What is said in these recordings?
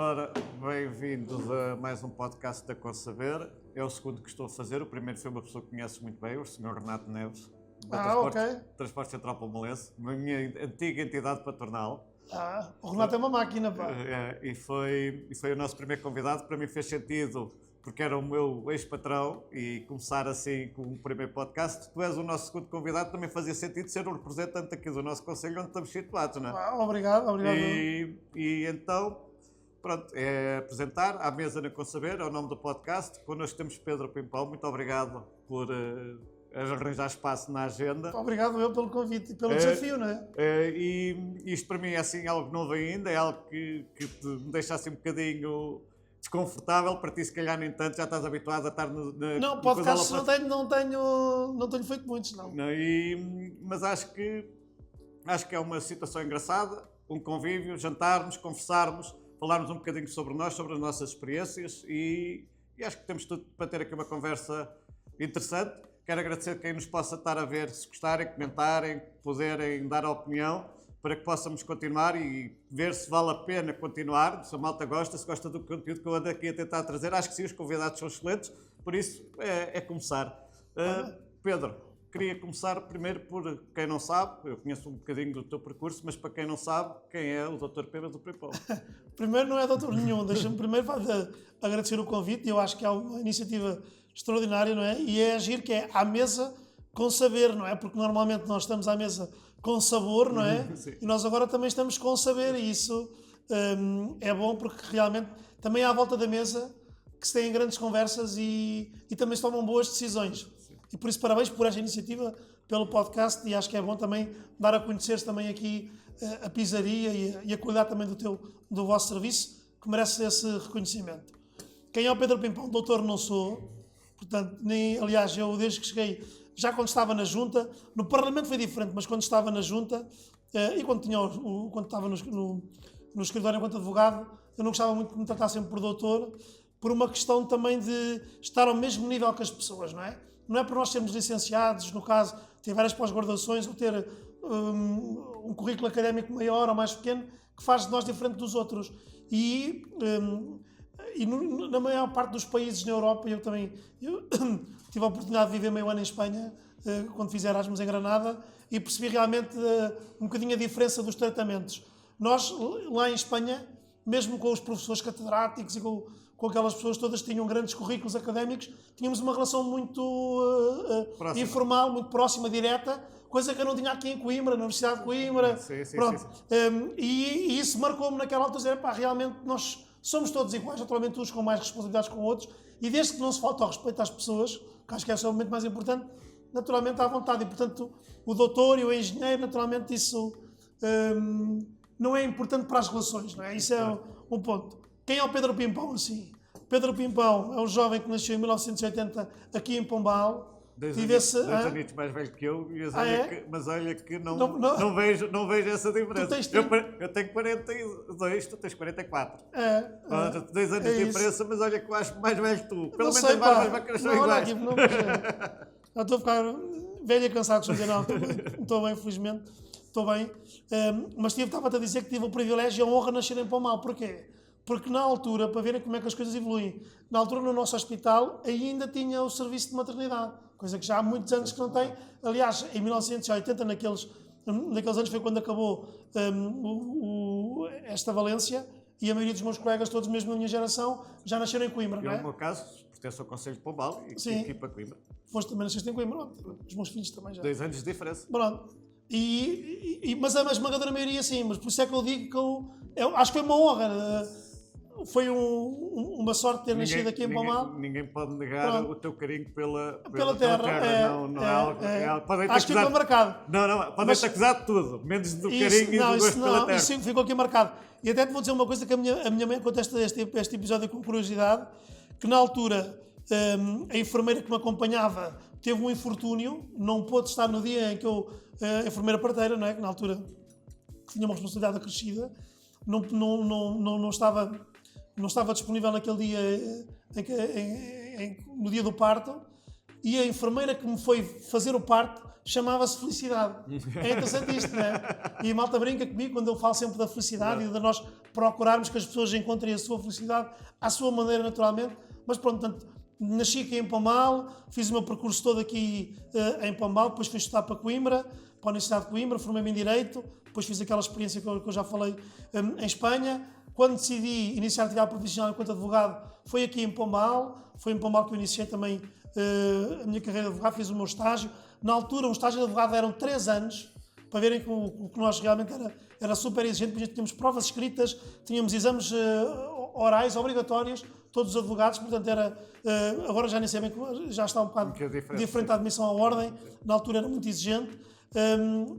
Ora, bem-vindos a mais um podcast da Consaber. É o segundo que estou a fazer. O primeiro foi uma pessoa que conheces muito bem, o Sr. Renato Neves, da Transporte Central Palmalense, minha antiga entidade patronal. O Renato é uma máquina, pá. E foi o nosso primeiro convidado. Para mim fez sentido, porque era o meu ex-patrão, e começar assim com o primeiro podcast. Tu és o nosso segundo convidado, também fazia sentido ser o representante aqui do nosso conselho onde estamos situados, não é? Obrigado. E então, pronto, é apresentar à mesa na Consaber, é o nome do podcast. Connosco temos Pedro Pimpão. Muito obrigado por arranjar espaço na agenda. Obrigado eu pelo convite e pelo desafio, não é? E isto para mim é assim algo novo ainda, é algo que me deixa assim um bocadinho desconfortável. Para ti se calhar nem tanto, já estás habituado a estar Não, podcasts não tenho feito muitos, não. Mas acho que é uma situação engraçada, um convívio, jantarmos, conversarmos, falarmos um bocadinho sobre nós, sobre as nossas experiências e acho que temos tudo para ter aqui uma conversa interessante. Quero agradecer a quem nos possa estar a ver, se gostarem, comentarem, poderem dar a opinião, para que possamos continuar e ver se vale a pena continuar, se a malta gosta, se gosta do conteúdo que eu ando aqui a tentar trazer. Acho que sim, os convidados são excelentes, por isso é começar. Pedro, queria começar primeiro por quem não sabe. Eu conheço um bocadinho do teu percurso, mas para quem não sabe, quem é o Dr. Pedro Pimpão? Primeiro não é doutor nenhum, deixa-me primeiro agradecer o convite. Eu acho que é uma iniciativa extraordinária, não é? E é agir que é à mesa com saber, não é? Porque normalmente nós estamos à mesa com sabor, não é? E nós agora também estamos com saber, e isso é bom, porque realmente também à volta da mesa que se têm grandes conversas e também se tomam boas decisões. E por isso parabéns por esta iniciativa, pelo podcast, e acho que é bom também dar a conhecer-se também aqui a pizzaria e a qualidade também do vosso serviço, que merece esse reconhecimento. Quem é o Pedro Pimpão? Doutor não sou, portanto, aliás, eu desde que cheguei, já quando estava na junta, no Parlamento foi diferente, mas quando estava na junta e quando estava no escritório enquanto advogado, eu não gostava muito que me tratassem por doutor, por uma questão também de estar ao mesmo nível que as pessoas, não é? Não é por nós sermos licenciados, no caso, ter várias pós-graduações ou ter um currículo académico maior ou mais pequeno, que faz de nós diferente dos outros. E na maior parte dos países na Europa, eu tive a oportunidade de viver meio ano em Espanha, quando fiz Erasmus em Granada, e percebi realmente um bocadinho a diferença dos tratamentos. Nós, lá em Espanha, mesmo com os professores catedráticos e com aquelas pessoas todas que tinham grandes currículos académicos, tínhamos uma relação muito informal, muito próxima, direta, coisa que eu não tinha aqui em Coimbra, na Universidade de Coimbra. Sim. E isso marcou-me naquela altura, dizer, realmente nós somos todos iguais, naturalmente uns com mais responsabilidades que outros, e desde que não se falta ao respeito às pessoas, que acho que esse é o momento mais importante, naturalmente à vontade. E, portanto, o doutor e o engenheiro, naturalmente, isso não é importante para as relações, não é? Isso é um ponto. Quem é o Pedro Pimpão, assim? Pedro Pimpão é um jovem que nasceu em 1980 aqui em Pombal. 2 anos mais velho que eu, mas olha que não vejo essa diferença. Eu tenho 42, tu tens 44. 2 anos de diferença, mas olha que eu acho mais velho que tu. Pelo menos as barbas vacas são iguais. Já estou a ficar velho e cansado, não estou bem, felizmente. Estou bem. Mas estava-te a dizer que tive o privilégio e a honra de nascer em Pombal. Porquê? Porque na altura, para verem como é que as coisas evoluem, na altura no nosso hospital ainda tinha o serviço de maternidade, coisa que já há muitos anos que não tem. Aliás, em 1980, naqueles anos foi quando acabou esta valência, e a maioria dos meus colegas, todos mesmo da minha geração, já nasceram em Coimbra, não é? No meu caso, pertenço ao Conselho de Pombal e aqui para Coimbra. Foste também, nasceste em Coimbra, os meus filhos também já. 2 anos de diferença. Pronto. Mas a esmagadora maioria sim, mas por isso é que eu digo que eu acho que foi uma honra. Foi uma sorte ter nascido aqui em Pombal. Ninguém pode negar o teu carinho pela terra. Não é algo. Acho que ficou marcado. Podem-te acusar de tudo, menos do carinho e do gosto pela terra. Isso ficou aqui marcado. E até te vou dizer uma coisa que a minha mãe conta este episódio com curiosidade, que na altura a enfermeira que me acompanhava teve um infortúnio, não pôde estar no dia em que a enfermeira parteira, não é? Que na altura tinha uma responsabilidade acrescida, não estava disponível naquele dia, no dia do parto, e a enfermeira que me foi fazer o parto chamava-se Felicidade. É interessante isto, não é? E a malta brinca comigo quando eu falo sempre da felicidade e de nós procurarmos que as pessoas encontrem a sua felicidade à sua maneira, naturalmente. Mas pronto, portanto, nasci aqui em Pombal, fiz o meu percurso todo aqui em Pombal, depois fui estudar para Coimbra, para a Universidade de Coimbra, formei-me em Direito, depois fiz aquela experiência que eu já falei em Espanha. Quando decidi iniciar a atividade profissional enquanto advogado, foi aqui em Pombal, foi em Pombal que eu iniciei também a minha carreira de advogado, fiz o meu estágio. Na altura, um estágio de advogado eram 3 anos, para verem que o que nós realmente era super exigente, porque tínhamos provas escritas, tínhamos exames orais obrigatórios, todos os advogados, portanto agora já nem sei bem, já está um bocado diferente a admissão à ordem, na altura era muito exigente,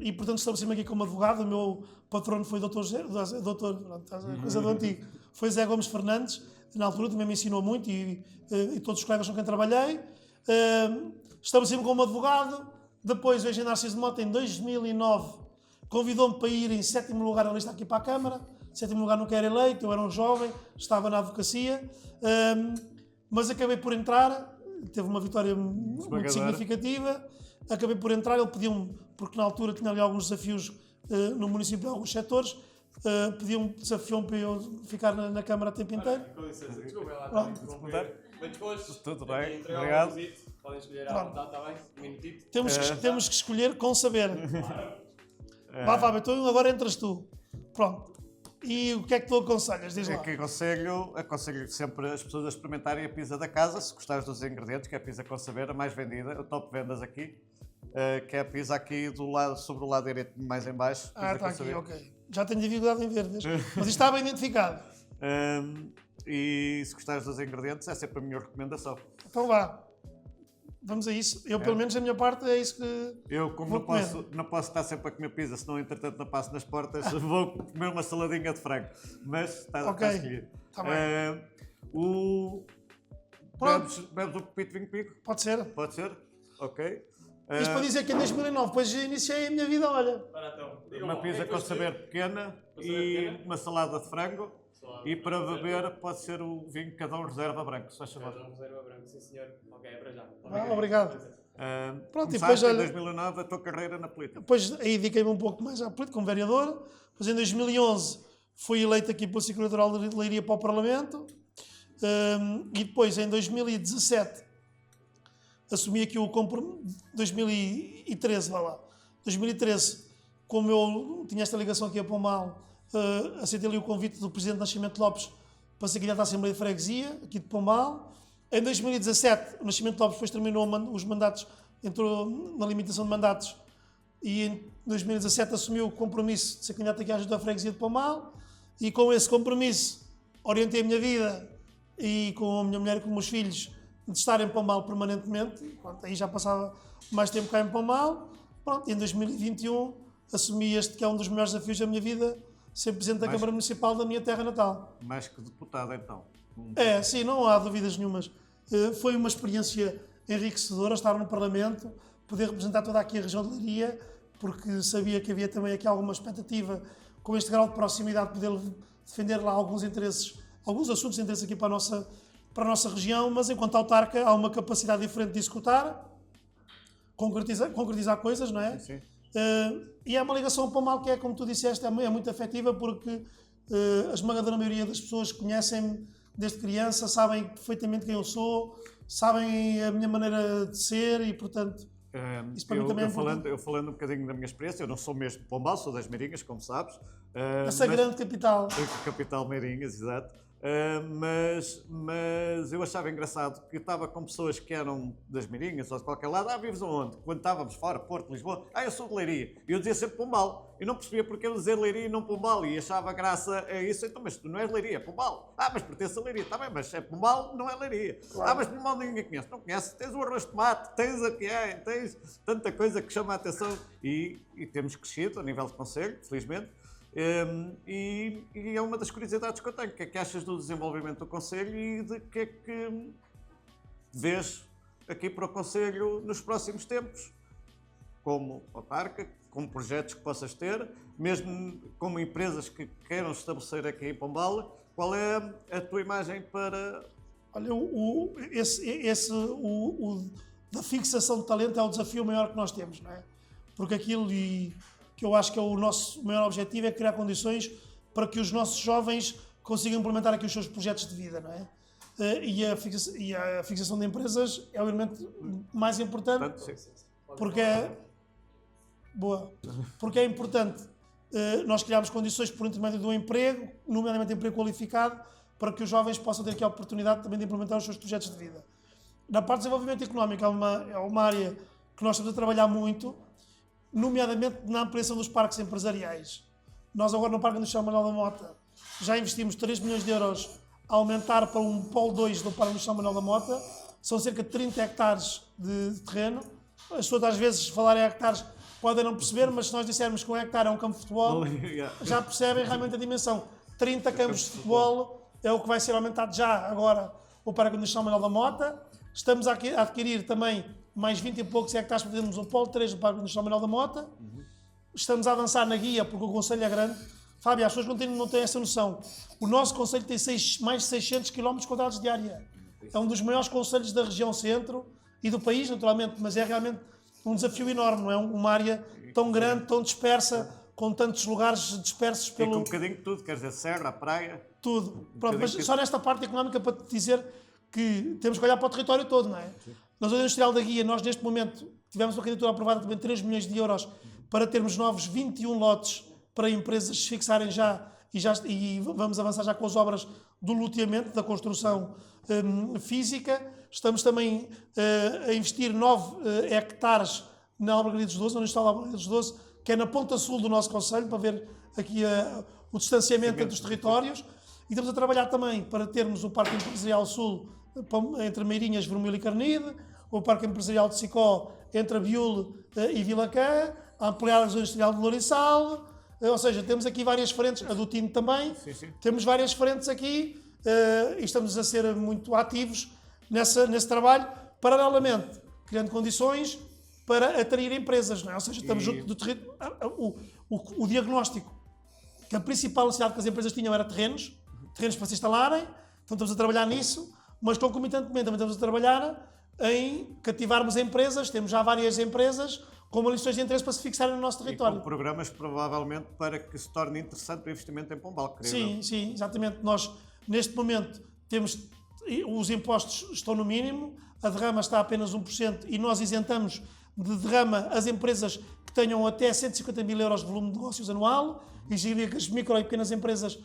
e portanto estabeleci-me aqui como advogado. O meu patrono foi doutor, coisa do antigo, foi Zé Gomes Fernandes, na altura também me ensinou muito, e todos os colegas com quem trabalhei. Estabeleci-me como advogado. Depois o engenheiro Narciso de Mota, em 2009, convidou-me para ir em 7º lugar na lista aqui para a Câmara. 7º lugar nunca era eleito, eu era um jovem, estava na advocacia, mas acabei por entrar, teve uma vitória muito significativa, acabei por entrar. Ele pediu-me, porque na altura tinha ali alguns desafios no município de alguns setores, desafiou-me para eu ficar na Câmara o tempo inteiro. Com licença, desculpem lá, bem dispostos. Tudo bem, obrigado. Podem escolher à vontade, está bem? Um minutito. Temos que escolher com saber. Vá, Fábio, então agora entras tu. Pronto. E o que é que tu aconselhas? Diz lá. É que aconselho sempre as pessoas a experimentarem a pizza da casa, se gostares dos ingredientes, que é a pizza com saber, a mais vendida, o top vendas aqui, que é a pizza aqui sobre o lado direito, mais em baixo. Está aqui, ok. Já tenho dificuldade em ver, mas isto está bem identificado. E se gostares dos ingredientes, é sempre a minha recomendação. Então vá. Vamos a isso. Eu, pelo menos, da minha parte, é isso que eu, como não posso estar sempre a comer pizza, senão, entretanto, não passo nas portas, vou comer uma saladinha de frango. Mas está escolhido. Está bem. Bebes o Pepito Vinho comigo? Pode ser. Pode ser? Ok. Isto para dizer que em 2009, depois iniciei a minha vida, olha. Uma pizza com saber pequena e uma salada de frango. E para beber pode ser o vinho que cada um reserva branco, se faz favor. Cada um reserva branco, sim senhor. Ok, é para já. Obrigado. Pronto, e depois em 2009 a tua carreira na política. Depois aí dediquei-me um pouco mais à política, como vereador. Depois em 2011 fui eleito aqui pelo Círculo Eleitoral de Leiria para o Parlamento. E depois em 2017 assumi aqui o compromisso. 2013, vá lá. 2013, como eu tinha esta ligação aqui a Pombal, aceitei ali o convite do Presidente Nascimento Lopes para ser candidato à Assembleia de Freguesia, aqui de Pombal. Em 2017, o Nascimento Lopes depois terminou os mandatos, entrou na limitação de mandatos, e em 2017 assumiu o compromisso de ser candidato aqui à Junta da Freguesia de Pombal, e com esse compromisso orientei a minha vida, e com a minha mulher e com os meus filhos, de estar em Pombal permanentemente. Pronto, aí já passava mais tempo cá em Pombal. Pronto, e em 2021 assumi este que é um dos maiores desafios da minha vida, ser Presidente da Câmara Municipal da minha terra natal. Mais que deputado, então. Sim, não há dúvidas nenhumas. Foi uma experiência enriquecedora estar no Parlamento, poder representar toda aqui a região de Leiria, porque sabia que havia também aqui alguma expectativa, com este grau de proximidade, poder defender lá alguns interesses, alguns assuntos de interesse aqui para a nossa região, mas enquanto autarca há uma capacidade diferente de executar, concretizar coisas, não é? Sim. E é uma ligação ao Pombal que é, como tu disseste, é muito afetiva, porque a esmagadora maioria das pessoas conhecem-me desde criança, sabem perfeitamente quem eu sou, sabem a minha maneira de ser e, portanto, isso para mim também é importante. Eu falando um bocadinho da minha experiência, eu não sou mesmo de Pombal, sou das Meirinhas, como sabes. Essa grande capital. Capital Meirinhas, exato. Mas eu achava engraçado que estava com pessoas que eram das Meirinhas ou de qualquer lado. Vives aonde? Quando estávamos fora, Porto, Lisboa. Eu sou de Leiria. E eu dizia sempre Pombal. E não percebia porque eu dizer Leiria e não Pombal. E achava graça a isso. Então, mas tu não és Leiria, é Pombal. Mas pertence a Leiria. Está bem, mas é Pombal, não é Leiria. Claro. Mas Pombal ninguém conhece. Não conhece. Tens o arroz de tomate, tens tens tanta coisa que chama a atenção. E temos crescido a nível de concelho, felizmente. E é uma das curiosidades que eu tenho. O que é que achas do desenvolvimento do Conselho e de que é que vês aqui para o Conselho nos próximos tempos? Como autarca, como projetos que possas ter, mesmo como empresas que queiram estabelecer aqui em Pombal, qual é a tua imagem para... Olha, da fixação de talento é o desafio maior que nós temos, não é? Porque aquilo que eu acho que é o nosso maior objetivo é criar condições para que os nossos jovens consigam implementar aqui os seus projetos de vida, não é? E a fixação de empresas é o elemento mais importante, porque é importante nós criarmos condições por intermédio do emprego, nomeadamente emprego qualificado, para que os jovens possam ter aqui a oportunidade também de implementar os seus projetos de vida. Na parte de desenvolvimento económico é uma área que nós estamos a trabalhar muito, nomeadamente na ampliação dos parques empresariais. Nós agora no Parque Industrial Manuel da Mota já investimos 3 milhões de euros a aumentar para um polo 2 do Parque Industrial Manuel da Mota. São cerca de 30 hectares de terreno. As pessoas às vezes falarem em hectares podem não perceber, mas se nós dissermos que um hectare é um campo de futebol, já percebem realmente a dimensão. 30 campos de futebol é o que vai ser aumentado já agora o Parque Industrial Manuel da Mota. Estamos a adquirir também mais 20 e poucos hectares para termos o polo 3 do Parque Industrial Manuel da Mota. Estamos a avançar na guia porque o concelho é grande. Fábio, as pessoas não têm essa noção. O nosso concelho tem mais de 600 km² de área. É um dos maiores concelhos da região centro e do país, naturalmente, mas é realmente um desafio enorme, não é? Uma área tão grande, tão dispersa, com tantos lugares dispersos pelo... E com um bocadinho de tudo, quer dizer, serra, praia... Tudo. Pronto, mas só nesta parte económica para te dizer que temos que olhar para o território todo, não é? Na zona industrial da guia, nós neste momento tivemos uma candidatura aprovada também de 3 milhões de euros para termos novos 21 lotes para empresas se fixarem e vamos avançar já com as obras do loteamento, da construção física. Estamos também a investir 9 hectares na Albergaridos 12, na Industrial Albergaridos 12, que é na ponta sul do nosso concelho, para ver aqui o distanciamento entre os territórios. E estamos a trabalhar também para termos o Parque Empresarial Sul entre Meirinhas, Vermelho e Carnide, o Parque Empresarial de Sicó entre Abiúle e Vilacã, a ampliar a zona industrial de Lourissal, ou seja, temos aqui várias frentes, a do Tino também, temos várias frentes aqui e estamos a ser muito ativos nesse trabalho, paralelamente, criando condições para atrair empresas, não é? Ou seja, estamos junto do terreno, o diagnóstico que a principal necessidade que as empresas tinham era terrenos para se instalarem, então estamos a trabalhar nisso, mas concomitantemente também estamos a trabalhar em cativarmos empresas, temos já várias empresas com listações de interesse para se fixarem no nosso território. E com programas provavelmente para que se torne interessante o investimento em Pombal, creio. Sim, exatamente. Nós, neste momento, os impostos estão no mínimo, a derrama está a apenas 1% e nós isentamos de derrama as empresas que tenham até 150 mil euros de volume de negócios anual, e diria que as micro e pequenas empresas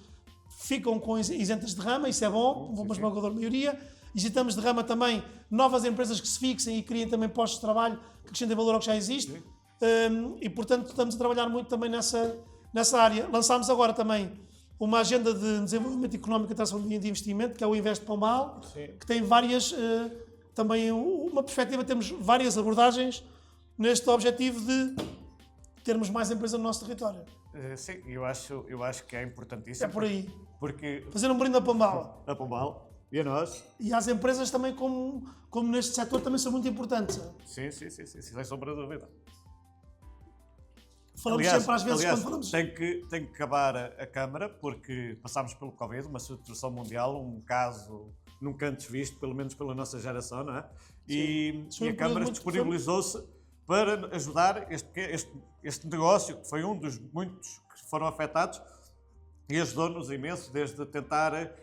ficam com isentas de derrama, isso é bom, uma esmagadora maioria. Isentamos de derrama também novas empresas que se fixem e criem também postos de trabalho que acrescentem valor ao que já existe. E, portanto, estamos a trabalhar muito também nessa área. Lançámos agora também uma agenda de desenvolvimento económico e atração de investimento, que é o Invest Pombal, que tem várias, também uma perspectiva, temos várias abordagens neste objetivo de termos mais empresas no nosso território. Sim, eu acho que é importantíssimo. É por aí. Porque... Fazer um brinde a Pombal. A Pombal. E a nós? E as empresas também, como neste setor, também são muito importantes. Sim, sem sombra de dúvida. Falamos sempre às vezes quando falamos. Tem que acabar a Câmara, porque passámos pelo Covid, uma situação mundial, um caso nunca antes visto, pelo menos pela nossa geração, não é? E a Câmara disponibilizou-se para ajudar este negócio, que foi um dos muitos que foram afetados, e ajudou-nos imenso, desde tentar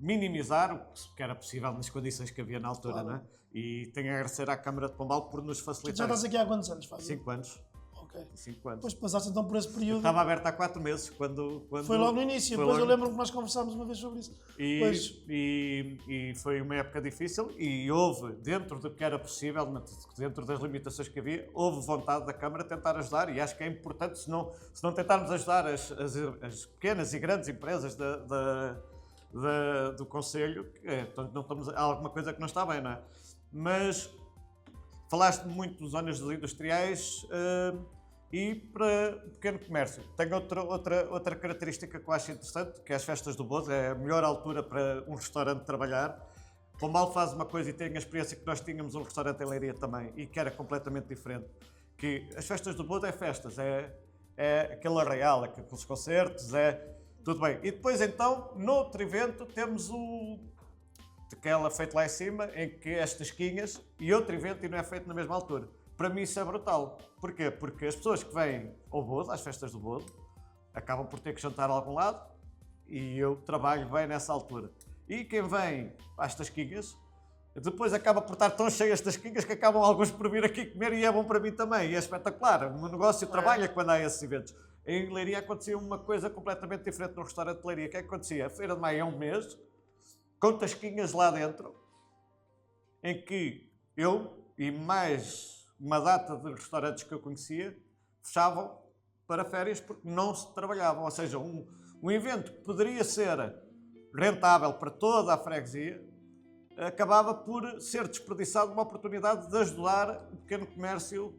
minimizar o que era possível nas condições que havia na altura, claro. Não é? E tenho a agradecer à Câmara de Pombal por nos facilitar. Já estás aqui há quantos anos, Fábio? 5 anos. Ok. 5 anos. Depois passaste então por esse período. Estava aberto há 4 meses, quando foi logo no início, depois eu lembro que nós conversámos uma vez sobre isso. E foi uma época difícil e houve, dentro do que era possível, dentro das limitações que havia, houve vontade da Câmara tentar ajudar, e acho que é importante, se não tentarmos ajudar as pequenas e grandes empresas do Conselho, não estamos, há alguma coisa que não está bem, não é? Mas falaste muito dos zonas industriais e para pequeno comércio. Tem outra característica que eu acho interessante, que é as festas do Bozo, é a melhor altura para um restaurante trabalhar. Pombal faz uma coisa e tem a experiência que nós tínhamos um restaurante em Leiria também, e que era completamente diferente. Que as festas do Bozo é festas, é aquele arraial, aqueles concertos, tudo bem. E depois então, noutro evento, temos aquela feito lá em cima, em que é as tasquinhas, e outro evento e não é feito na mesma altura. Para mim isso é brutal. Porquê? Porque as pessoas que vêm ao Bozo, às festas do Bozo, acabam por ter que jantar a algum lado, E eu trabalho bem nessa altura. E quem vem às tasquinhas, depois acaba por estar tão cheio as tasquinhas que acabam alguns por vir aqui comer e é bom para mim também. E é espetacular. O meu negócio trabalha quando há esses eventos. Em Leiria acontecia uma coisa completamente diferente no restaurante de Leiria. O que é que acontecia? A Feira de Maio é um mês, com tasquinhas lá dentro, em que eu e mais uma data de restaurantes que eu conhecia fechavam para férias porque não se trabalhavam. Ou seja, um evento que poderia ser rentável para toda a freguesia, acabava por ser desperdiçado uma oportunidade de ajudar o pequeno comércio,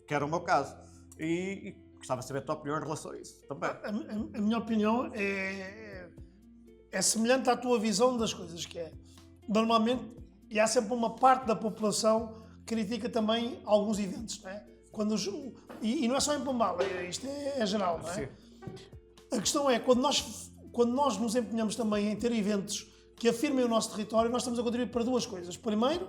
que era o meu caso. E gostava de saber a tua opinião em relação a isso também. A minha opinião é semelhante à tua visão das coisas, que é, normalmente, e há sempre uma parte da população que critica também alguns eventos, não é? E não é só em Pombal, isto é geral, não é? Sim. A questão é, quando nós nos empenhamos também em ter eventos que afirmem o nosso território, nós estamos a contribuir para duas coisas. Primeiro,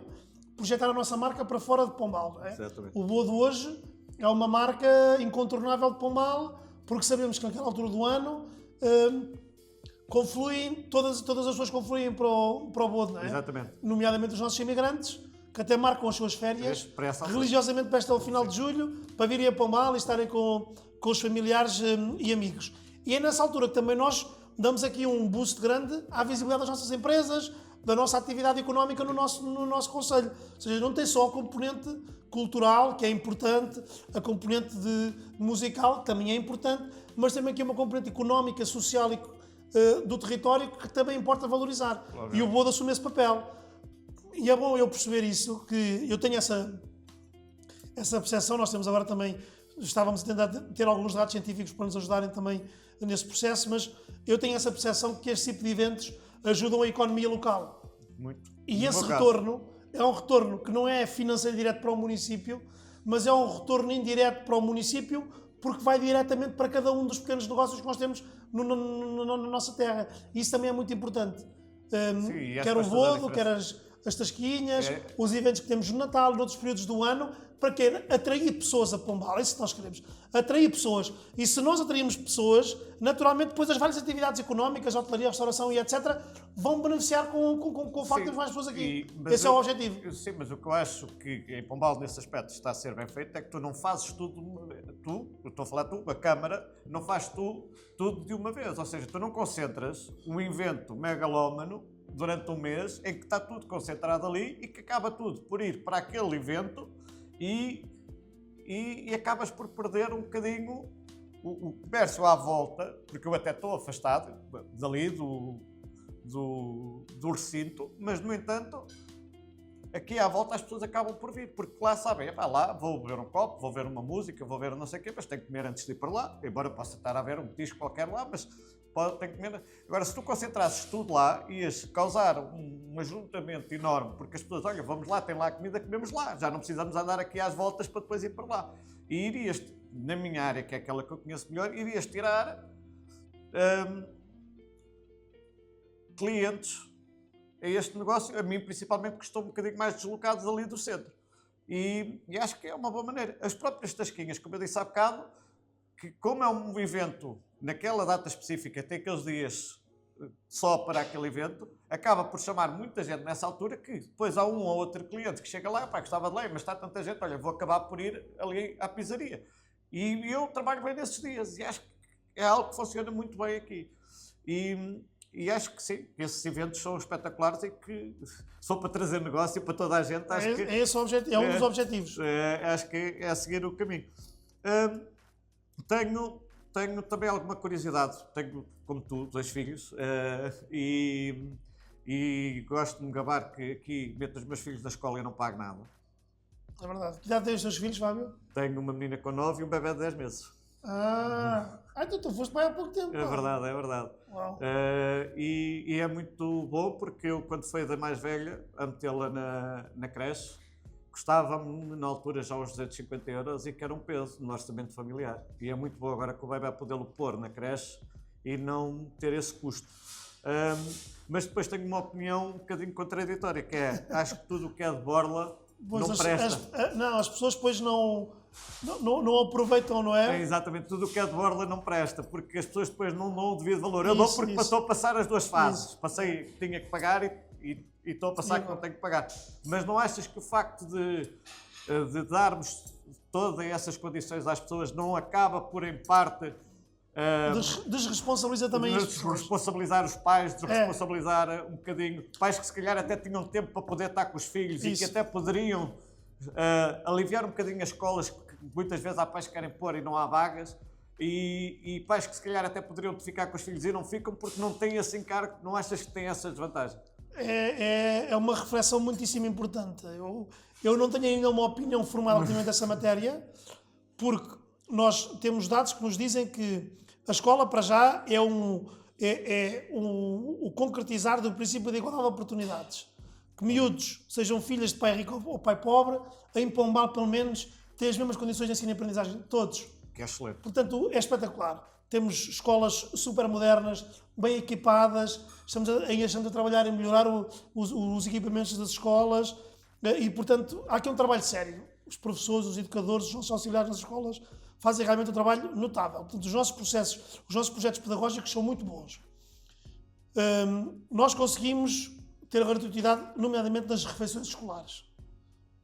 projetar a nossa marca para fora de Pombal. Não é? Exatamente. O Boa de hoje é uma marca incontornável de Pombal, porque sabemos que naquela altura do ano confluem, todas as pessoas confluem para o Boa, não é? Exatamente. Nomeadamente os nossos imigrantes, que até marcam as suas férias Para religiosamente para este final de julho, para virem a Pombal e estarem com os familiares e amigos. E é nessa altura que também nós damos aqui um boost grande à visibilidade das nossas empresas, da nossa atividade económica no nosso concelho. Ou seja, não tem só a componente cultural, que é importante, a componente musical, que também é importante, mas também aqui uma componente económica, social e do território que também importa valorizar. Claro. E o Boa assume esse papel. E é bom eu perceber isso, que eu tenho essa percepção. Nós temos agora também, estávamos a tentar ter alguns dados científicos para nos ajudarem também nesse processo, mas eu tenho essa percepção que este tipo de eventos ajudam a economia local. Muito. E esse retorno é um retorno que não é financeiro direto para o município, mas é um retorno indireto para o município, porque vai diretamente para cada um dos pequenos negócios que nós temos na nossa terra. E isso também é muito importante. Sim, quer o Vodo, quer as tasquinhas, os eventos que temos no Natal, noutros períodos do ano, para quê? Atrair pessoas a Pombal. É isso que nós queremos. Atrair pessoas. E se nós atrairmos pessoas, naturalmente depois as várias atividades económicas, hotelaria, restauração e etc., vão beneficiar com o facto de ter mais pessoas aqui. Esse é o objetivo. Sim, mas o que eu acho que em Pombal nesse aspecto está a ser bem feito é que tu não fazes tudo, eu estou a falar a Câmara, não faz tudo de uma vez. Ou seja, tu não concentras um evento megalómano durante um mês em que está tudo concentrado ali e que acaba tudo por ir para aquele evento e acabas por perder um bocadinho o comércio à volta, porque eu até estou afastado dali do recinto, mas no entanto aqui à volta as pessoas acabam por vir, porque lá sabem, lá vou beber um copo, vou ver uma música, vou ver não sei o quê, mas tenho que comer antes de ir para lá, embora possa estar a ver um petisco qualquer lá, mas tenho que comer. Agora, se tu concentrasses tudo lá, ias causar um ajuntamento enorme, porque as pessoas, olha, vamos lá, tem lá a comida, comemos lá, já não precisamos andar aqui às voltas para depois ir para lá. E irias, na minha área, que é aquela que eu conheço melhor, irias tirar clientes a este negócio, a mim principalmente, que estou um bocadinho mais deslocado ali do centro. E acho que é uma boa maneira. As próprias tasquinhas, como eu disse há bocado, que como é um evento naquela data específica, tem aqueles dias só para aquele evento, acaba por chamar muita gente nessa altura, que depois há um ou outro cliente que chega lá, gostava de ler, mas está tanta gente, olha, vou acabar por ir ali à pizzaria. E eu trabalho bem nesses dias e acho que é algo que funciona muito bem aqui. E acho que sim, esses eventos são espetaculares e que são para trazer negócio para toda a gente. Acho que esse é um dos objetivos. Acho que é a seguir o caminho. Tenho também alguma curiosidade. Tenho, como tu, 2 filhos e gosto de me gabar que aqui meto os meus filhos na escola e não pago nada. É verdade. Que idade têm os teus filhos, Fábio? Tenho uma menina com 9 e um bebê de 10 meses. Então tu foste bem há pouco tempo. É verdade, é verdade. E é muito bom porque eu, quando foi da mais velha, a metê-la na creche, custava-me, na altura, já uns 250 euros e que era um peso no orçamento familiar. E é muito bom agora que o bebê podê-lo pôr na creche e não ter esse custo. Mas depois tenho uma opinião um bocadinho contraditória, que é, acho que tudo o que é de borla não presta. As pessoas depois não não aproveitam, não É é? exatamente, tudo o que é de borla não presta, porque as pessoas depois não dão o devido valor. Eu dou Isso, porque isso. estou a passar as duas fases. Isso. Passei que tinha que pagar e estou a passar que não tenho que pagar. Mas não achas que o facto de darmos todas essas condições às pessoas não acaba por, em parte, Desresponsabiliza também as pessoas. desresponsabilizar os pais, desresponsabilizar um bocadinho pais que se calhar até tinham tempo para poder estar com os filhos Isso. e que até poderiam aliviar um bocadinho as escolas que muitas vezes há pais que querem pôr e não há vagas e pais que se calhar até poderiam ficar com os filhos e não ficam porque não têm esse encargo. Não achas que têm essa desvantagem? É uma reflexão muitíssimo importante. Eu não tenho ainda uma opinião formada relativamente a essa matéria, porque nós temos dados que nos dizem que a escola, para já, é o concretizar do princípio da igualdade de oportunidades. Que miúdos, sejam filhas de pai rico ou pai pobre, em Pombal, pelo menos, têm as mesmas condições de ensino e aprendizagem. Todos. Que é excelente. Portanto, é espetacular. Temos escolas super modernas, bem equipadas, estamos a trabalhar em melhorar os equipamentos das escolas e, portanto, há aqui um trabalho sério. Os professores, os educadores, os nossos auxiliares nas escolas fazem realmente um trabalho notável. Portanto, os nossos projetos pedagógicos são muito bons. Nós conseguimos ter a gratuidade, nomeadamente nas refeições escolares,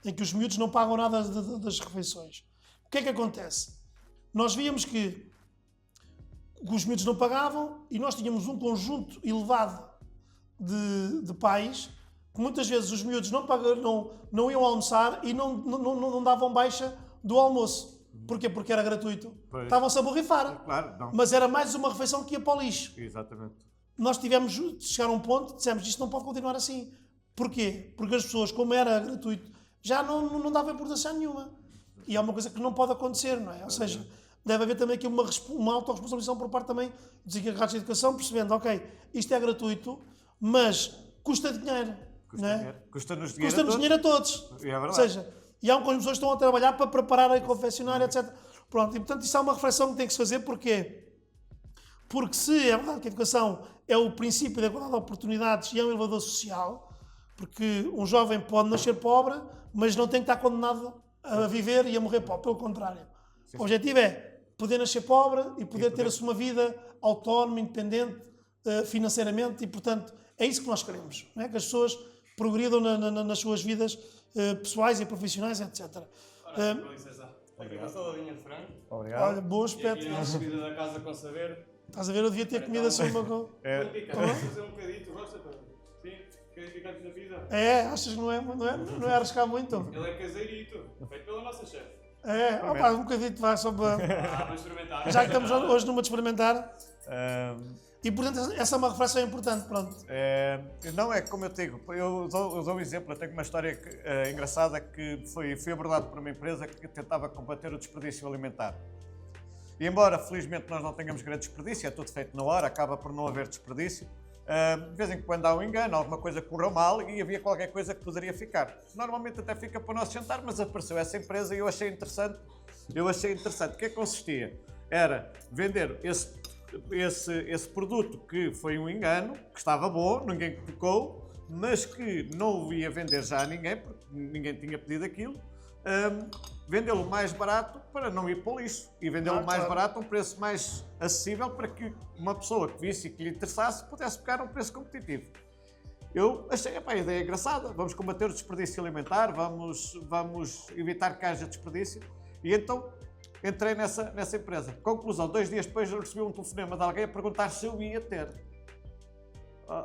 em que os miúdos não pagam nada das refeições. O que é que acontece? Nós víamos que os miúdos não pagavam e nós tínhamos um conjunto elevado de pais que muitas vezes os miúdos não iam almoçar e não davam baixa do almoço. Porquê? Porque era gratuito. Pois. Estavam-se a borrifar. Claro, não. Mas era mais uma refeição que ia para o lixo. Exatamente. Nós tivemos de chegar a um ponto, dissemos isto não pode continuar assim. Porquê? Porque as pessoas, como era gratuito, já não davam importância nenhuma. E é uma coisa que não pode acontecer, não é? Ou seja, deve haver também aqui uma autorresponsabilização por parte também dos encarregados de educação, percebendo, ok, isto é gratuito, mas custa dinheiro. Custa não é? dinheiro. Custa-nos dinheiro, Custa-nos dinheiro a todos. É verdade. Ou seja, e há um conjunto de pessoas que estão a trabalhar para preparar a confeccionária, etc. Pronto, e portanto isto é uma reflexão que tem que se fazer, porquê? Porque se é verdade que a educação é o princípio da igualdade de oportunidades e é um elevador social, porque um jovem pode nascer pobre, mas não tem que estar condenado a viver e a morrer pobre, pelo contrário. Sim. O objetivo é poder nascer pobre e poder ter a sua vida autónoma, independente, financeiramente, e portanto é isso que nós queremos, não é? Que as pessoas progridam nas suas vidas pessoais e profissionais, etc. Ora, com licença. Aqui uma saladinha de frango. Obrigado. Olha, bom E aspecto. aqui a nossa comida da casa com saber. Estás a ver, eu devia ter comido assim uma coisa. Muito picante. Fazer um bocadinho, gosta? Sim? Querem picantes na pizza? É, achas que não é arriscar muito? Ele é caseirito. Feito pela nossa chefe. É, opa, um bocadinho vai só para... Vamos experimentar. Já que estamos hoje numa de experimentar. Ahm, E portanto, essa é uma reflexão importante, pronto. não é como eu te digo, eu dou um exemplo, eu tenho uma história engraçada que fui abordado por uma empresa que tentava combater o desperdício alimentar. E embora felizmente nós não tenhamos grande desperdício, é tudo feito na hora, acaba por não haver desperdício, de vez em quando há um engano, alguma coisa correu mal e havia qualquer coisa que poderia ficar. Normalmente até fica para o nosso jantar, mas apareceu essa empresa e eu achei interessante. O que é que consistia? Era vender esse produto que foi um engano, que estava bom, ninguém tocou, mas que não o ia vender já a ninguém, porque ninguém tinha pedido aquilo, vendê-lo mais barato para não ir para o lixo e vendê-lo mais barato a um preço mais acessível para que uma pessoa que visse e que lhe interessasse pudesse ficar a um preço competitivo. Eu achei a ideia engraçada, vamos combater o desperdício alimentar, vamos evitar que haja desperdício e então entrei nessa empresa. Conclusão, 2 dias depois eu recebi um telefonema de alguém a perguntar se eu ia ter.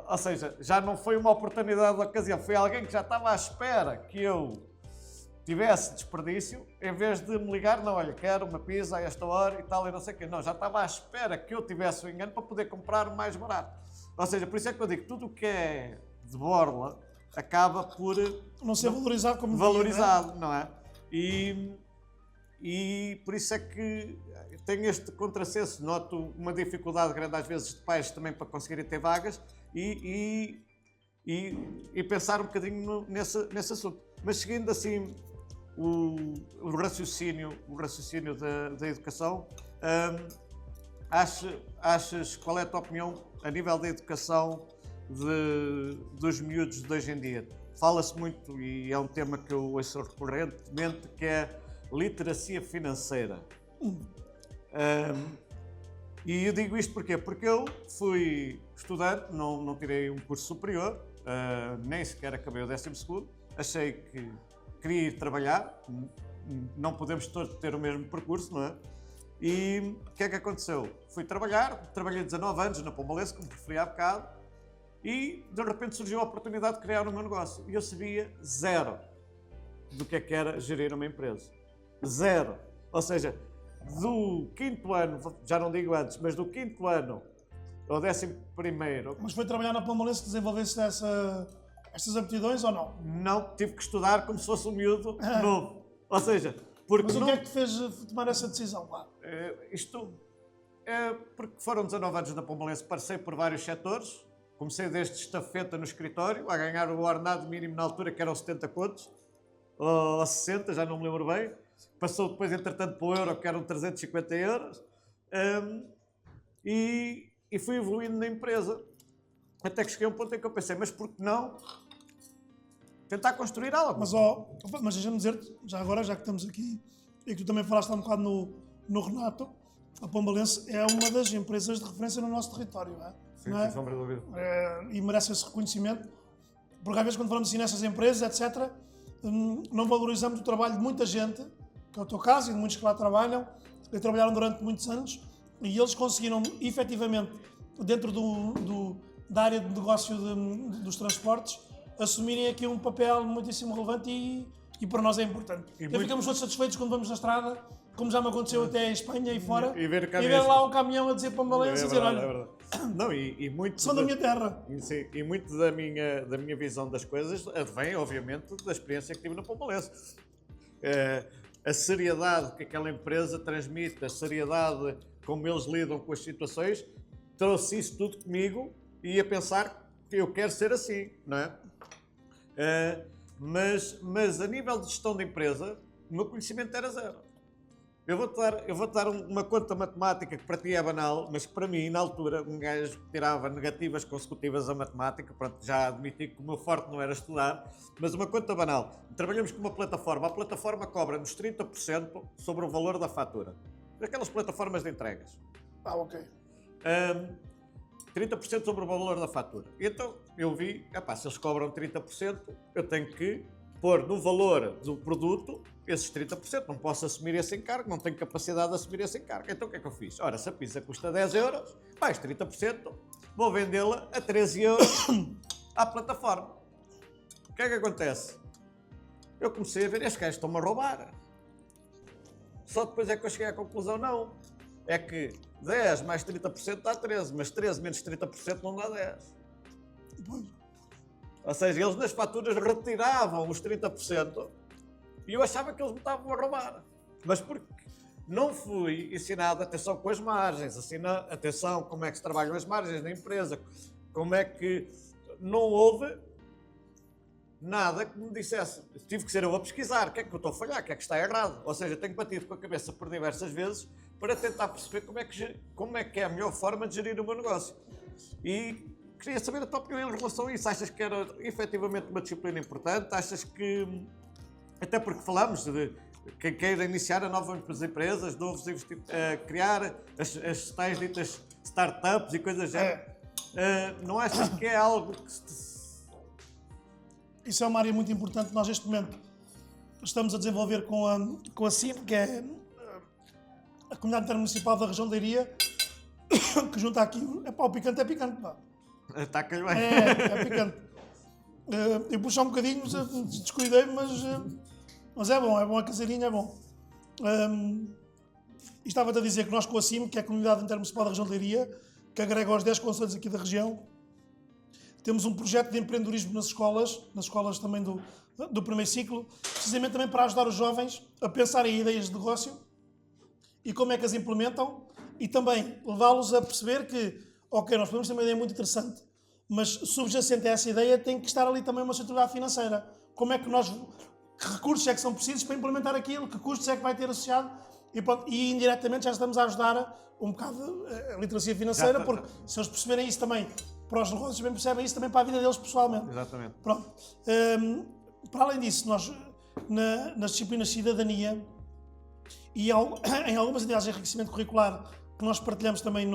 Ou seja, já não foi uma oportunidade de ocasião, foi alguém que já estava à espera que eu tivesse desperdício, em vez de me ligar, não, olha, quero uma pizza a esta hora e tal, e não sei o quê. Não, já estava à espera que eu tivesse o engano para poder comprar o mais barato. Ou seja, por isso é que eu digo, tudo o que é de borla acaba por... Não ser valorizado como valorizado, não é? E por isso é que tenho este contrassenso, noto uma dificuldade grande às vezes de pais também para conseguirem ter vagas e pensar um bocadinho nesse assunto. Mas seguindo assim o raciocínio da educação, achas qual é a tua opinião a nível da educação dos miúdos de hoje em dia? Fala-se muito, e é um tema que eu ouço recorrentemente, que é literacia financeira. E eu digo isto porquê? Porque eu fui estudante, não tirei um curso superior, nem sequer acabei o 12º, achei que queria ir trabalhar, não podemos todos ter o mesmo percurso, não é? E o que é que aconteceu? Fui trabalhar, trabalhei 19 anos na Pomalense, como referi há bocado, e de repente surgiu a oportunidade de criar o meu negócio. E eu sabia zero do que era gerir uma empresa. Zero. Ou seja, do 5º ano, já não digo antes, mas do 5º ano ao 11º... Mas foi trabalhar na Pomalense que desenvolvesse estas aptidões ou não? Não, tive que estudar como se fosse um miúdo novo. Ou seja, porque mas o que é que te fez tomar essa decisão? Porque foram 19 anos na Pomalense, passei por vários setores. Comecei desde estafeta no escritório, a ganhar o ordenado mínimo na altura, que eram 70 contos, ou 60, já não me lembro bem. Passou depois, entretanto, para o euro, que eram 350 euros. E fui evoluindo na empresa. Até que cheguei a um ponto em que eu pensei, mas por que não tentar construir algo? Mas deixa-me dizer-te, já agora, já que estamos aqui, e que tu também falaste há um bocado no Renato, a Pomalense é uma das empresas de referência no nosso território, não é? Sim, não é? sem sombra de dúvida. E merece esse reconhecimento, porque às vezes quando falamos assim nessas empresas, etc., não valorizamos o trabalho de muita gente, que é o teu caso, e de muitos que lá trabalham, que trabalharam durante muitos anos, e eles conseguiram, efetivamente, dentro da área de negócio dos transportes, assumirem aqui um papel muitíssimo relevante e para nós é importante. E ficamos todos satisfeitos quando vamos na estrada, como já me aconteceu até em Espanha e fora, e ver lá um caminhão a dizer Pomalense e dizer, olha, não, e muito são da minha terra. Sim, e muito da minha visão das coisas advém, obviamente, da experiência que tive na Pomalense. A seriedade que aquela empresa transmite, a seriedade como eles lidam com as situações, trouxe isso tudo comigo e a pensar que eu quero ser assim, não é? Mas a nível de gestão de empresa, o meu conhecimento era zero. Eu vou-te dar uma conta matemática que para ti é banal, mas que para mim, na altura, um gajo tirava negativas consecutivas a matemática, pronto, já admiti que o meu forte não era estudar, mas uma conta banal. Trabalhamos com uma plataforma, a plataforma cobra-nos 30% sobre o valor da fatura. Aquelas plataformas de entregas. Ok. 30% sobre o valor da fatura. E então eu vi, se eles cobram 30%, eu tenho que pôr no valor do produto esses 30%. Não posso assumir esse encargo, não tenho capacidade de assumir esse encargo. Então o que é que eu fiz? Ora, se a pizza custa 10 euros, mais 30%, vou vendê-la a 13 euros à plataforma. O que é que acontece? Eu comecei a ver, estes gajos estão-me a roubar. Só depois é que eu cheguei à conclusão, não. É que 10 mais 30% dá 13, mas 13 menos 30% não dá 10. Ou seja, eles nas faturas retiravam os 30% e eu achava que eles me estavam a roubar. Mas porque não fui ensinado atenção com as margens, atenção como é que se trabalham as margens na empresa, como é que não houve nada que me dissesse. Tive que ser eu a pesquisar, o que é que eu estou a falhar, o que é que está errado. Ou seja, tenho batido com a cabeça por diversas vezes para tentar perceber como é que é a melhor forma de gerir o meu negócio. E queria saber a tua opinião em relação a isso. Achas que era efetivamente uma disciplina importante? Achas que, até porque falamos de quem queira iniciar a novas empresas, criar as tais ditas startups e coisas do género, não achas que é algo que Isso é uma área muito importante. Nós, neste momento, estamos a desenvolver com a CIM, que é a Comunidade Intermunicipal da Região de Leiria, que junta aqui... o picante é picante, pá. Está a cair bem. É picante. Eu puxo um bocadinho, descuidei, mas é bom, a caseirinha é bom. E estava-te a dizer que nós com a CIM, que é a Comunidade Intermunicipal da Região de Leiria, que agrega os 10 concelhos aqui da região, temos um projeto de empreendedorismo nas escolas também do primeiro ciclo, precisamente também para ajudar os jovens a pensarem em ideias de negócio e como é que as implementam e também levá-los a perceber que, ok, nós podemos ter uma ideia muito interessante, mas subjacente a essa ideia tem que estar ali também uma estrutura financeira. Como é que que recursos é que são precisos para implementar aquilo, que custos é que vai ter associado e indiretamente já estamos a ajudar um bocado a literacia financeira, porque se eles perceberem isso também para os negócios, também percebem isso também para a vida deles pessoalmente. Exatamente. Pronto. Para além disso, nós nas disciplinas de cidadania e em algumas entidades de enriquecimento curricular que nós partilhamos também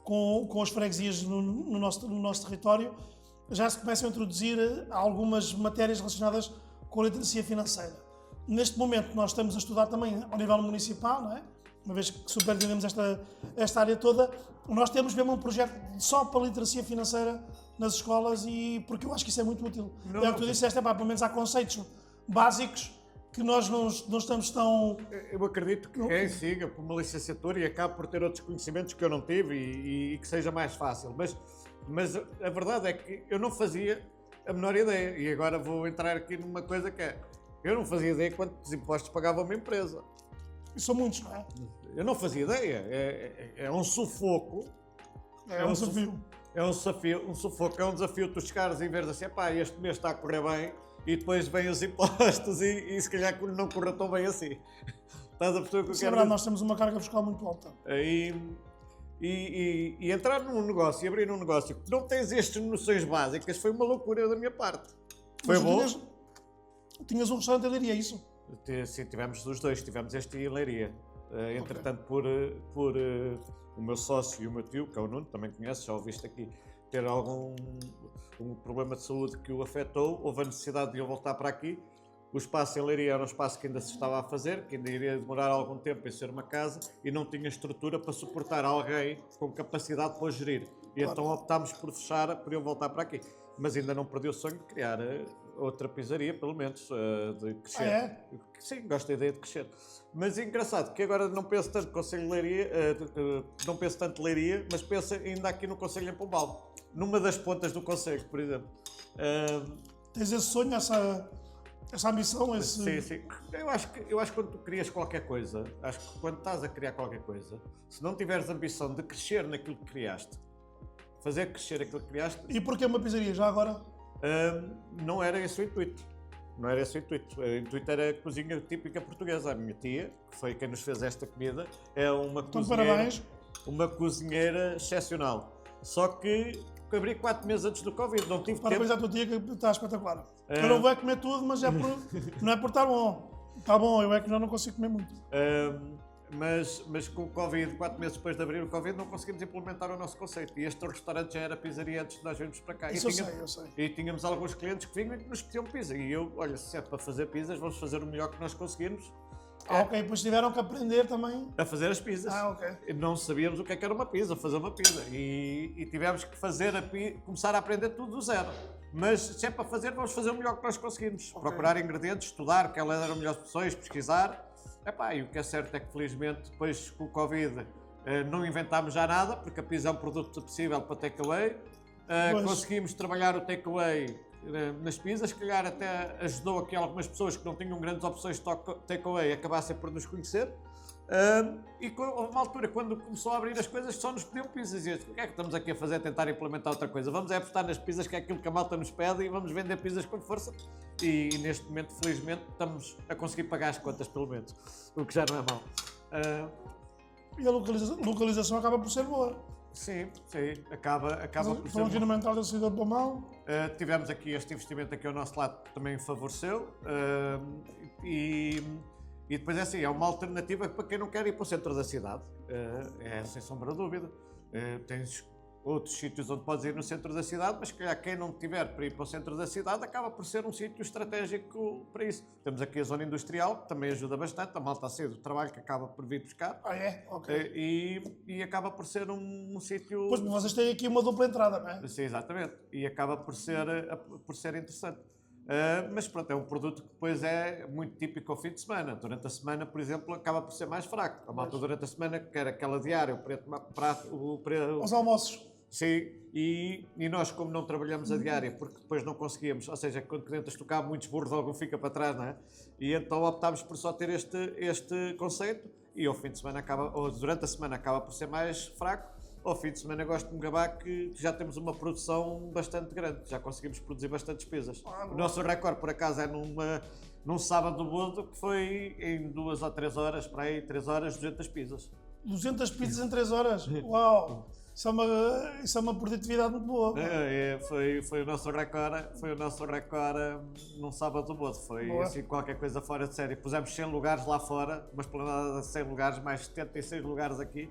com as freguesias no nosso território, já se começam a introduzir algumas matérias relacionadas com a literacia financeira. Neste momento nós estamos a estudar também ao nível municipal, não é? Uma vez que superintendemos esta área toda, nós temos mesmo um projeto só para a literacia financeira nas escolas, e porque eu acho que isso é muito útil. É o que tu disseste, pelo menos há conceitos básicos que nós não estamos tão... Eu acredito que quem siga por uma licenciatura e acabe por ter outros conhecimentos que eu não tive e que seja mais fácil. Mas a verdade é que eu não fazia a menor ideia. E agora vou entrar aqui numa coisa que é... Eu não fazia ideia quantos impostos pagava uma empresa. E são muitos, não é? Eu não fazia ideia. É um sufoco. É um desafio. É um desafio, um sufoco. É um desafio tu chegares e veres assim, pá, este mês está a correr bem, e depois vêm os impostos e se calhar não corra tão bem assim. Estás a perceber o que eu quero dizer? Nós temos uma carga fiscal muito alta. E entrar num negócio e abrir um negócio que não tens estas noções básicas foi uma loucura da minha parte. Foi bom? Tinhas um restaurante em Leiria, é isso? Sim, tivemos os dois, tivemos este em Leiria. Entretanto, por o meu sócio e o meu tio, que é o Nuno, também conheces, já ouviste aqui, ter algum problema de saúde que o afetou, houve a necessidade de eu voltar para aqui. O espaço em Leiria era um espaço que ainda se estava a fazer, que ainda iria demorar algum tempo em ser uma casa, e não tinha estrutura para suportar alguém com capacidade para o gerir. E claro. Então optámos por fechar, por eu voltar para aqui. Mas ainda não perdi o sonho de criar outra pizzaria, pelo menos, de crescer. Ah, é? Sim, gosto da ideia de crescer. Mas é engraçado que agora não penso tanto Conselho de Leiria, não penso tanto Leiria, mas penso ainda aqui no Conselho em Pombal. Numa das pontas do Conselho, por exemplo. Tens esse sonho, essa ambição? Sim, sim. Eu acho que quando tu crias qualquer coisa, acho que quando estás a criar qualquer coisa, se não tiveres ambição de crescer naquilo que criaste, fazer crescer aquilo que criaste... E porquê uma pizzaria, já agora? Não era esse o intuito. Não era esse o intuito. O intuito era a cozinha típica portuguesa. A minha tia, que foi quem nos fez esta comida, é uma cozinheira... Parabéns. Uma cozinheira excepcional. Só que abri 4 meses antes do Covid, não tive Parabéns tempo. à tua tia, que está espetacular. Eu não vou comer tudo, mas não é por estar bom. Está bom, eu é que já não consigo comer muito. Mas com o Covid, 4 meses depois de abrir o Covid, não conseguimos implementar o nosso conceito. E este restaurante já era pizzaria antes de nós virmos para cá. Isso eu sei. E tínhamos alguns clientes que vinham e que nos pediam pizza. E eu, olha, se é para fazer pizzas, vamos fazer o melhor que nós conseguirmos. Ok, depois tiveram que aprender também a fazer as pizzas. Ok. Não sabíamos o que era uma pizza, fazer uma pizza. E tivemos que começar a aprender tudo do zero. Mas se é para fazer, vamos fazer o melhor que nós conseguimos. Okay. Procurar ingredientes, estudar quais eram as melhores opções, pesquisar. E o que é certo é que, felizmente, depois com o Covid, não inventámos já nada, porque a pizza é um produto possível para takeaway. Conseguimos trabalhar o takeaway nas pizzas, se calhar até ajudou aqui algumas pessoas que não tinham grandes opções de takeaway acabassem por nos conhecer. E houve uma altura, quando começou a abrir as coisas, só nos pediam pizzas. E o que é que estamos aqui a fazer? Tentar implementar outra coisa. Vamos apostar nas pizzas, que é aquilo que a malta nos pede, e vamos vender pizzas com força. E neste momento, felizmente, estamos a conseguir pagar as contas, pelo menos. O que já não é mau. E a localização acaba por ser boa. Sim, acaba por ser. Estão aqui no mental da cidade de Pombal. Tivemos aqui este investimento aqui ao nosso lado, que também favoreceu. E depois é assim, é uma alternativa para quem não quer ir para o centro da cidade. É sem sombra de dúvida. Tens outros sítios onde podes ir no centro da cidade, mas calhar quem não tiver para ir para o centro da cidade acaba por ser um sítio estratégico para isso. Temos aqui a zona industrial, que também ajuda bastante, a malta cedo do trabalho que acaba por vir buscar. Ok. E acaba por ser um sítio... Pois, vocês têm aqui uma dupla entrada, não é? Sim, exatamente. E acaba por ser interessante. Mas pronto, é um produto que depois é muito típico ao fim de semana. Durante a semana, por exemplo, acaba por ser mais fraco. A malta durante a semana quer aquela diária, o prato, os almoços. Sim, e nós, como não trabalhamos a diária, porque depois não conseguíamos, ou seja, quando tentas tocar muitos burros, algum fica para trás, não é? E então optámos por só ter este conceito, e ao fim de semana ou durante a semana acaba por ser mais fraco. Ao fim de semana gosto de me gabar que já temos uma produção bastante grande, já conseguimos produzir bastantes pizzas. O nosso recorde, por acaso, é num sábado do Bodo, que foi em 2 ou 3 horas, para aí 3 horas, 200 pizzas. 200 pizzas em 3 horas? Uau! Isso é uma produtividade muito boa. Pá. Foi o nosso recorde, num sábado do Bodo. Foi Boa. assim, qualquer coisa fora de série. Pusemos 100 lugares lá fora, uma esplanada de 100 lugares, mais 76 lugares aqui.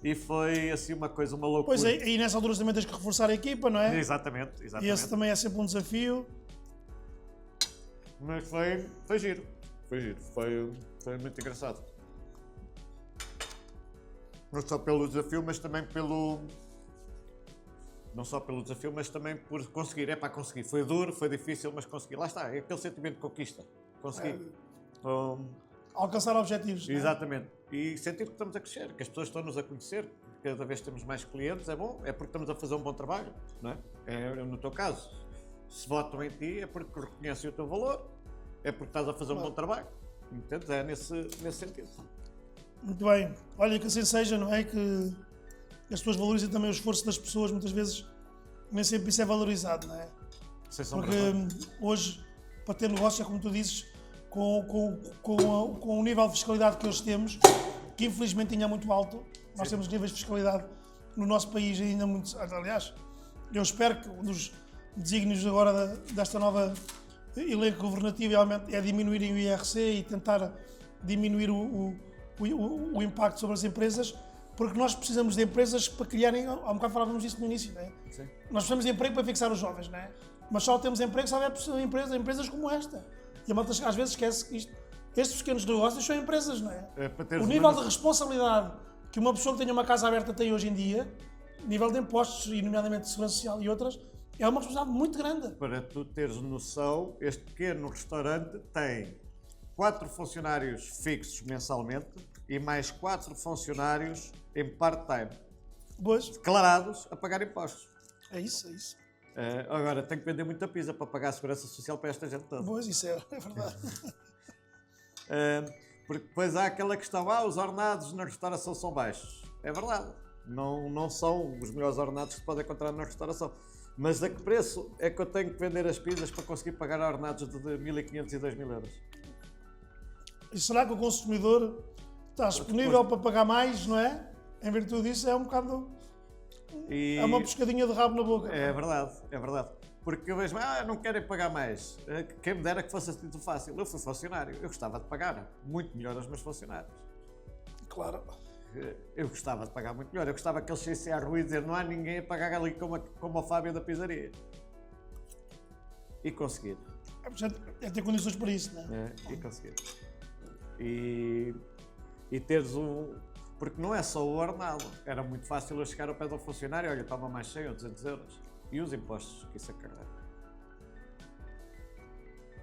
E foi assim uma coisa, uma loucura. Pois é, e nessa altura também tens que reforçar a equipa, não é? Exatamente. E esse também é sempre um desafio. Mas foi giro. Foi muito engraçado. Não só pelo desafio, mas também pelo... Não só pelo desafio, mas também por conseguir. É para conseguir. Foi duro, foi difícil, mas consegui. Lá está, é aquele sentimento de conquista. Consegui. Alcançar objetivos. não é? Exatamente. E sentir que estamos a crescer, que as pessoas estão-nos a conhecer, que cada vez temos mais clientes, é bom, é porque estamos a fazer um bom trabalho, não é? É no teu caso, se votam em ti é porque reconhecem o teu valor, é porque estás a fazer um bom trabalho. Entendes? É nesse sentido. Muito bem. Olha, que assim seja, não é? Que as pessoas valorizem também o esforço das pessoas, muitas vezes nem sempre isso é valorizado, não é? Sem sombra Porque de dúvida. hoje, para ter negócio, é como tu dizes, com o nível de fiscalidade que hoje temos, que infelizmente ainda é muito alto, nós temos níveis de fiscalidade no nosso país ainda muito... Aliás, eu espero que um dos desígnios agora desta nova elenco governativo é diminuírem o IRC e tentar diminuir o impacto sobre as empresas, porque nós precisamos de empresas para criarem... Há um bocado falávamos disso no início, não é? Sim. Nós precisamos de emprego para fixar os jovens, não é? Mas só temos emprego se houver empresas como esta. E a malta às vezes esquece que estes pequenos negócios são empresas, não é? O nível de responsabilidade que uma pessoa que tenha uma casa aberta tem hoje em dia, nível de impostos, e nomeadamente de segurança social e outras, é uma responsabilidade muito grande. Para tu teres noção, este pequeno restaurante tem 4 funcionários fixos mensalmente e mais 4 funcionários em part-time, Pois, declarados a pagar impostos. é isso. Agora, tenho que vender muita pizza para pagar a segurança social para esta gente toda. Pois, isso é verdade. Porque depois há aquela questão, os ordenados na restauração são baixos. É verdade, não são os melhores ordenados que se pode encontrar na restauração. Mas a que preço é que eu tenho que vender as pizzas para conseguir pagar ordenados de 1.500 e 2.000 euros? E será que o consumidor está disponível para pagar mais, não é? Em virtude disso, é um bocado... É uma pescadinha de rabo na boca. É verdade. Porque eu vejo, não querem pagar mais. Quem me dera que fosse assim tão fácil. Eu fui funcionário, eu gostava de pagar muito melhor aos meus funcionários. Claro. Eu gostava de pagar muito melhor. Eu gostava que eles saíssem à rua e dizer não há ninguém a pagar ali como a Fábio da pizzaria. E conseguir. É ter condições para isso, não é? E conseguir. E teres porque não é só o ordenado. Era muito fácil eu chegar ao pé do funcionário, olha, toma mais 100 ou 200 euros. E os impostos que isso acarreta.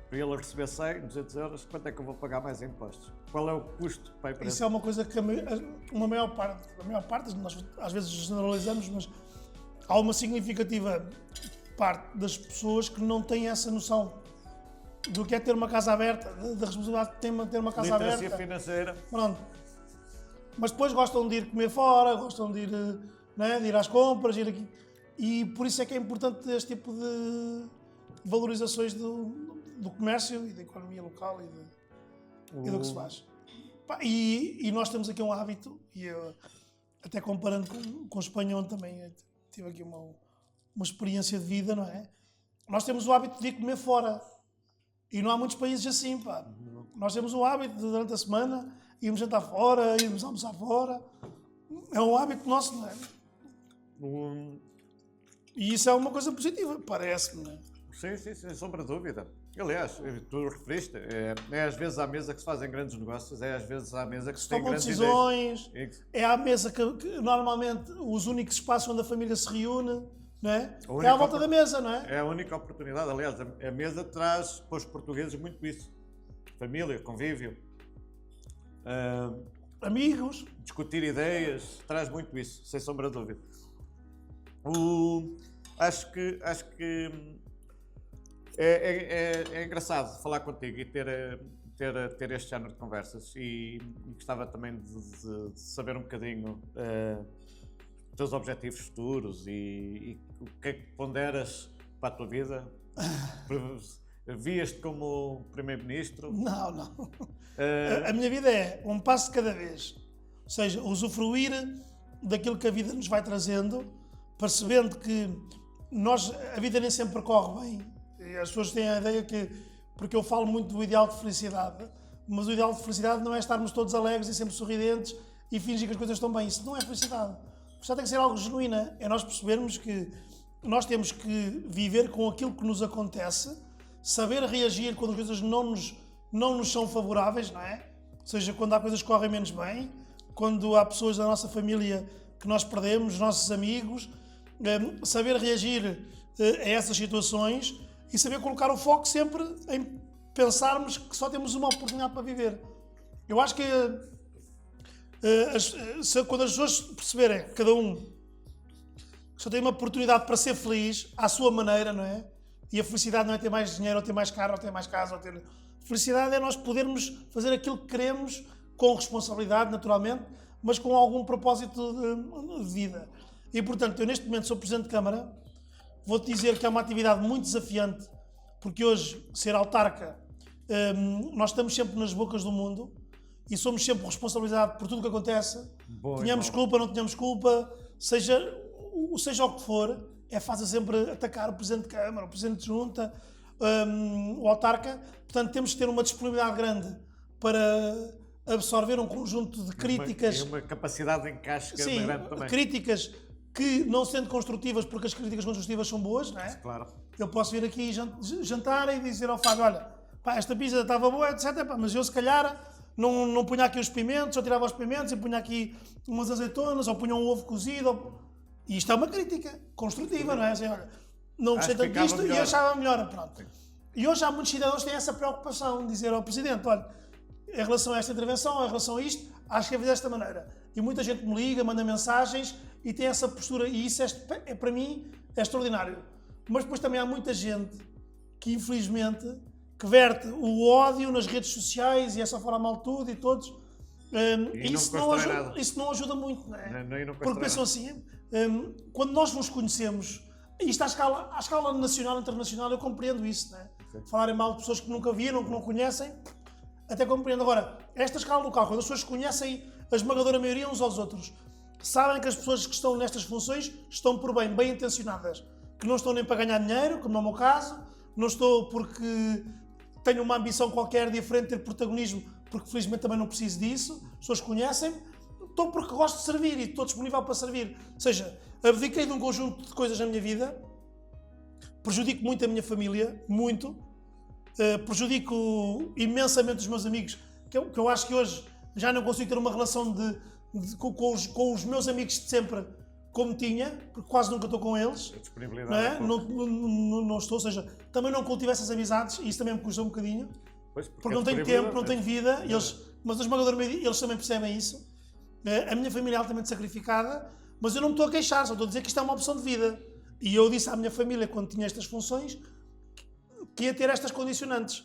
Para ele receber 100, 200 euros, quanto é que eu vou pagar mais em impostos? Qual é o custo para a empresa? Isso é uma coisa que a maior parte, nós às vezes generalizamos, mas há uma significativa parte das pessoas que não têm essa noção do que é ter uma casa aberta, da responsabilidade que tem ter uma casa Literacia aberta. financeira. Pronto. Mas depois gostam de ir comer fora, gostam de ir, de ir às compras, ir aqui. E por isso é que é importante este tipo de valorizações do comércio e da economia local e do que se faz. E nós temos aqui um hábito, e eu, até comparando com Espanha, onde também tive aqui uma experiência de vida, não é? Nós temos o hábito de ir comer fora. E não há muitos países assim, pá. Nós temos o hábito de, durante a semana, irmos jantar fora, irmos almoçar fora. É um hábito nosso, não é? E isso é uma coisa positiva, parece-me, não é? Sim, sem sombra de dúvida. Aliás, tu referiste, é às vezes à mesa que se fazem grandes negócios, é às vezes à mesa que se tem Tomam grandes decisões, ideias. é à mesa que normalmente os únicos espaços onde a família se reúne, não é? A É única à volta da mesa, não é? É a única oportunidade. Aliás, a mesa traz para os portugueses muito isso. Família, convívio, Amigos. discutir ideias, traz muito isso, sem sombra de dúvida. Acho que é engraçado falar contigo e ter este género de conversas e gostava também de saber um bocadinho os teus objetivos futuros e o que é que ponderas para a tua vida. Vias-te como Primeiro-Ministro? Não. A minha vida é um passo de cada vez. Ou seja, usufruir daquilo que a vida nos vai trazendo, percebendo que a vida nem sempre corre bem. E as pessoas têm a ideia que, porque eu falo muito do ideal de felicidade, mas o ideal de felicidade não é estarmos todos alegres e sempre sorridentes e fingir que as coisas estão bem. Isso não é felicidade. Felicidade tem que ser algo genuíno. É nós percebermos que nós temos que viver com aquilo que nos acontece, saber reagir quando as coisas não nos são favoráveis, não é? Ou seja, quando há coisas que correm menos bem, quando há pessoas da nossa família que nós perdemos, nossos amigos, saber reagir a essas situações e saber colocar o foco sempre em pensarmos que só temos uma oportunidade para viver. Eu acho que quando as pessoas perceberem, cada um, que só tem uma oportunidade para ser feliz à sua maneira, não é? E a felicidade não é ter mais dinheiro, ou ter mais carro, ou ter mais casa, ou ter... Felicidade é nós podermos fazer aquilo que queremos com responsabilidade, naturalmente, mas com algum propósito de vida. E, portanto, eu neste momento sou Presidente de Câmara, vou-te dizer que é uma atividade muito desafiante, porque hoje, ser autarca, nós estamos sempre nas bocas do mundo e somos sempre responsabilizados por tudo o que acontece. Tenhamos culpa, não tenhamos culpa, seja o que for, é fácil sempre atacar o Presidente de Câmara, o Presidente de Junta, o autarca. Portanto, temos que ter uma disponibilidade grande para absorver um conjunto de críticas. E uma capacidade de encaixe grande também. Críticas que, não sendo construtivas, porque as críticas construtivas são boas, não é? Claro. Eu posso vir aqui jantar e dizer ao Fábio, olha, pá, esta pizza estava boa, etc. Pá, mas eu, se calhar, não punha aqui os pimentos, ou tirava os pimentos e punha aqui umas azeitonas, ou punha um ovo cozido. E isto é uma crítica construtiva, não é? Assim, olha, não gostei tanto disto e achava melhor. Pronto. E hoje há muitos cidadãos que têm essa preocupação de dizer ao Presidente, olha, em relação a esta intervenção, em relação a isto, acho que é desta maneira. E muita gente me liga, manda mensagens e tem essa postura. E isso para mim, é extraordinário. Mas depois também há muita gente que, infelizmente, que verte o ódio nas redes sociais e essa fora mal tudo e todos. Isso não ajuda muito, não é? Porque pensam assim, quando nós nos conhecemos, isto à escala nacional e internacional, eu compreendo isso, não é? Falarem mal de pessoas que nunca viram, que não conhecem, até compreendo. Agora, esta escala local, quando as pessoas conhecem a esmagadora maioria uns aos outros, sabem que as pessoas que estão nestas funções estão por bem intencionadas, que não estão nem para ganhar dinheiro, como no meu caso, não estou porque tenho uma ambição qualquer diferente de ter protagonismo, porque felizmente também não preciso disso, as pessoas conhecem-me, estou porque gosto de servir e estou disponível para servir. Ou seja, abdiquei de um conjunto de coisas na minha vida, prejudico muito a minha família, muito, prejudico imensamente os meus amigos, que eu acho que hoje já não consigo ter uma relação com os meus amigos de sempre como tinha, porque quase nunca estou com eles. A disponibilidade. Não estou, ou seja, também não cultivo essas amizades e isso também me custa um bocadinho. Pois, porque não tenho tempo, não tenho vida, mas a esmagadora maioria, eles também percebem isso. A minha família é altamente sacrificada, mas eu não me estou a queixar, só estou a dizer que isto é uma opção de vida. E eu disse à minha família, quando tinha estas funções, que ia ter estas condicionantes.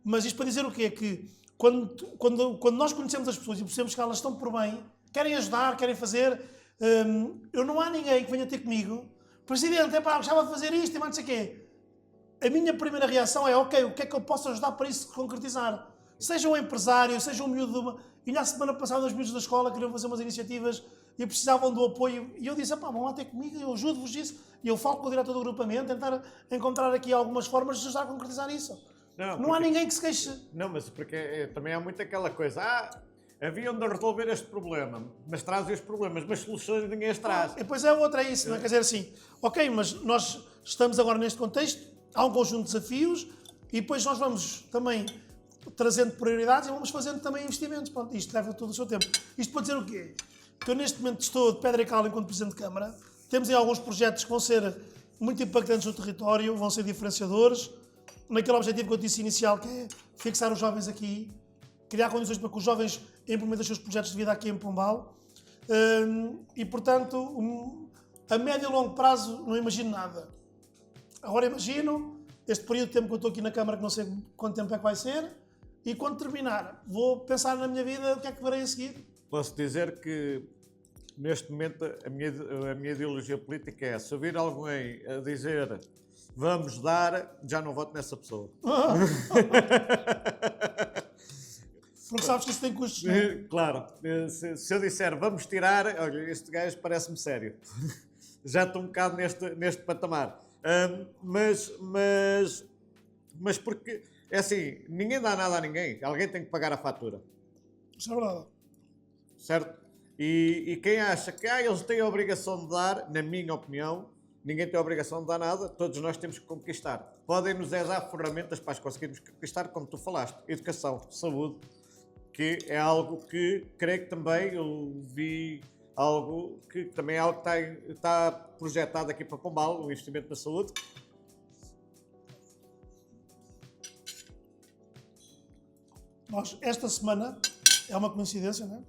Mas isto para dizer o quê? Que quando nós conhecemos as pessoas e percebemos que elas estão por bem, querem ajudar, querem fazer, não há ninguém que venha ter comigo, Presidente, gostava de fazer isto e mais não sei o quê. A minha primeira reação é, ok, o que é que eu posso ajudar para isso se concretizar? Seja um empresário, seja um miúdo de uma... E na semana passada os miúdos da escola queriam fazer umas iniciativas e precisavam do apoio. E eu disse, vão lá ter comigo, eu ajudo-vos disso. E eu falo com o diretor do agrupamento, tentar encontrar aqui algumas formas de ajudar a concretizar isso. Não há ninguém que se queixe. Não, mas porque também há muito aquela coisa, haviam de resolver este problema, mas trazem os problemas, mas soluções ninguém as traz. Depois outra é isso, não é? Quer dizer assim, ok, mas nós estamos agora neste contexto, há um conjunto de desafios e depois nós vamos também trazendo prioridades e vamos fazendo também investimentos. Pronto, isto leva todo o seu tempo. Isto para dizer o quê? Que eu neste momento estou de pedra e cal enquanto Presidente de Câmara. Temos aí alguns projetos que vão ser muito impactantes no território, vão ser diferenciadores. Naquele objetivo que eu disse inicial, que é fixar os jovens aqui, criar condições para que os jovens implementem os seus projetos de vida aqui em Pombal. E, portanto, a médio e longo prazo não imagino nada. Agora imagino este período de tempo que eu estou aqui na Câmara, que não sei quanto tempo é que vai ser, e quando terminar, vou pensar na minha vida o que é que farei a seguir. Posso dizer que, neste momento, a minha ideologia política é, se ouvir alguém a dizer vamos dar, já não voto nessa pessoa. Porque sabes que isso tem custos, não é? Claro, se eu disser vamos tirar, olha, este gajo parece-me sério. Já estou um bocado neste patamar. Mas porque, é assim, ninguém dá nada a ninguém. Alguém tem que pagar a fatura. Isso é verdade. Certo? E quem acha que eles têm a obrigação de dar, na minha opinião, ninguém tem a obrigação de dar nada, todos nós temos que conquistar. Podem-nos dar ferramentas para as conseguirmos conquistar, como tu falaste. Educação, saúde, que é algo que creio que também eu vi algo que também é algo que está projetado aqui para Pombal, o investimento na saúde. Nós, esta semana, é uma coincidência, não é?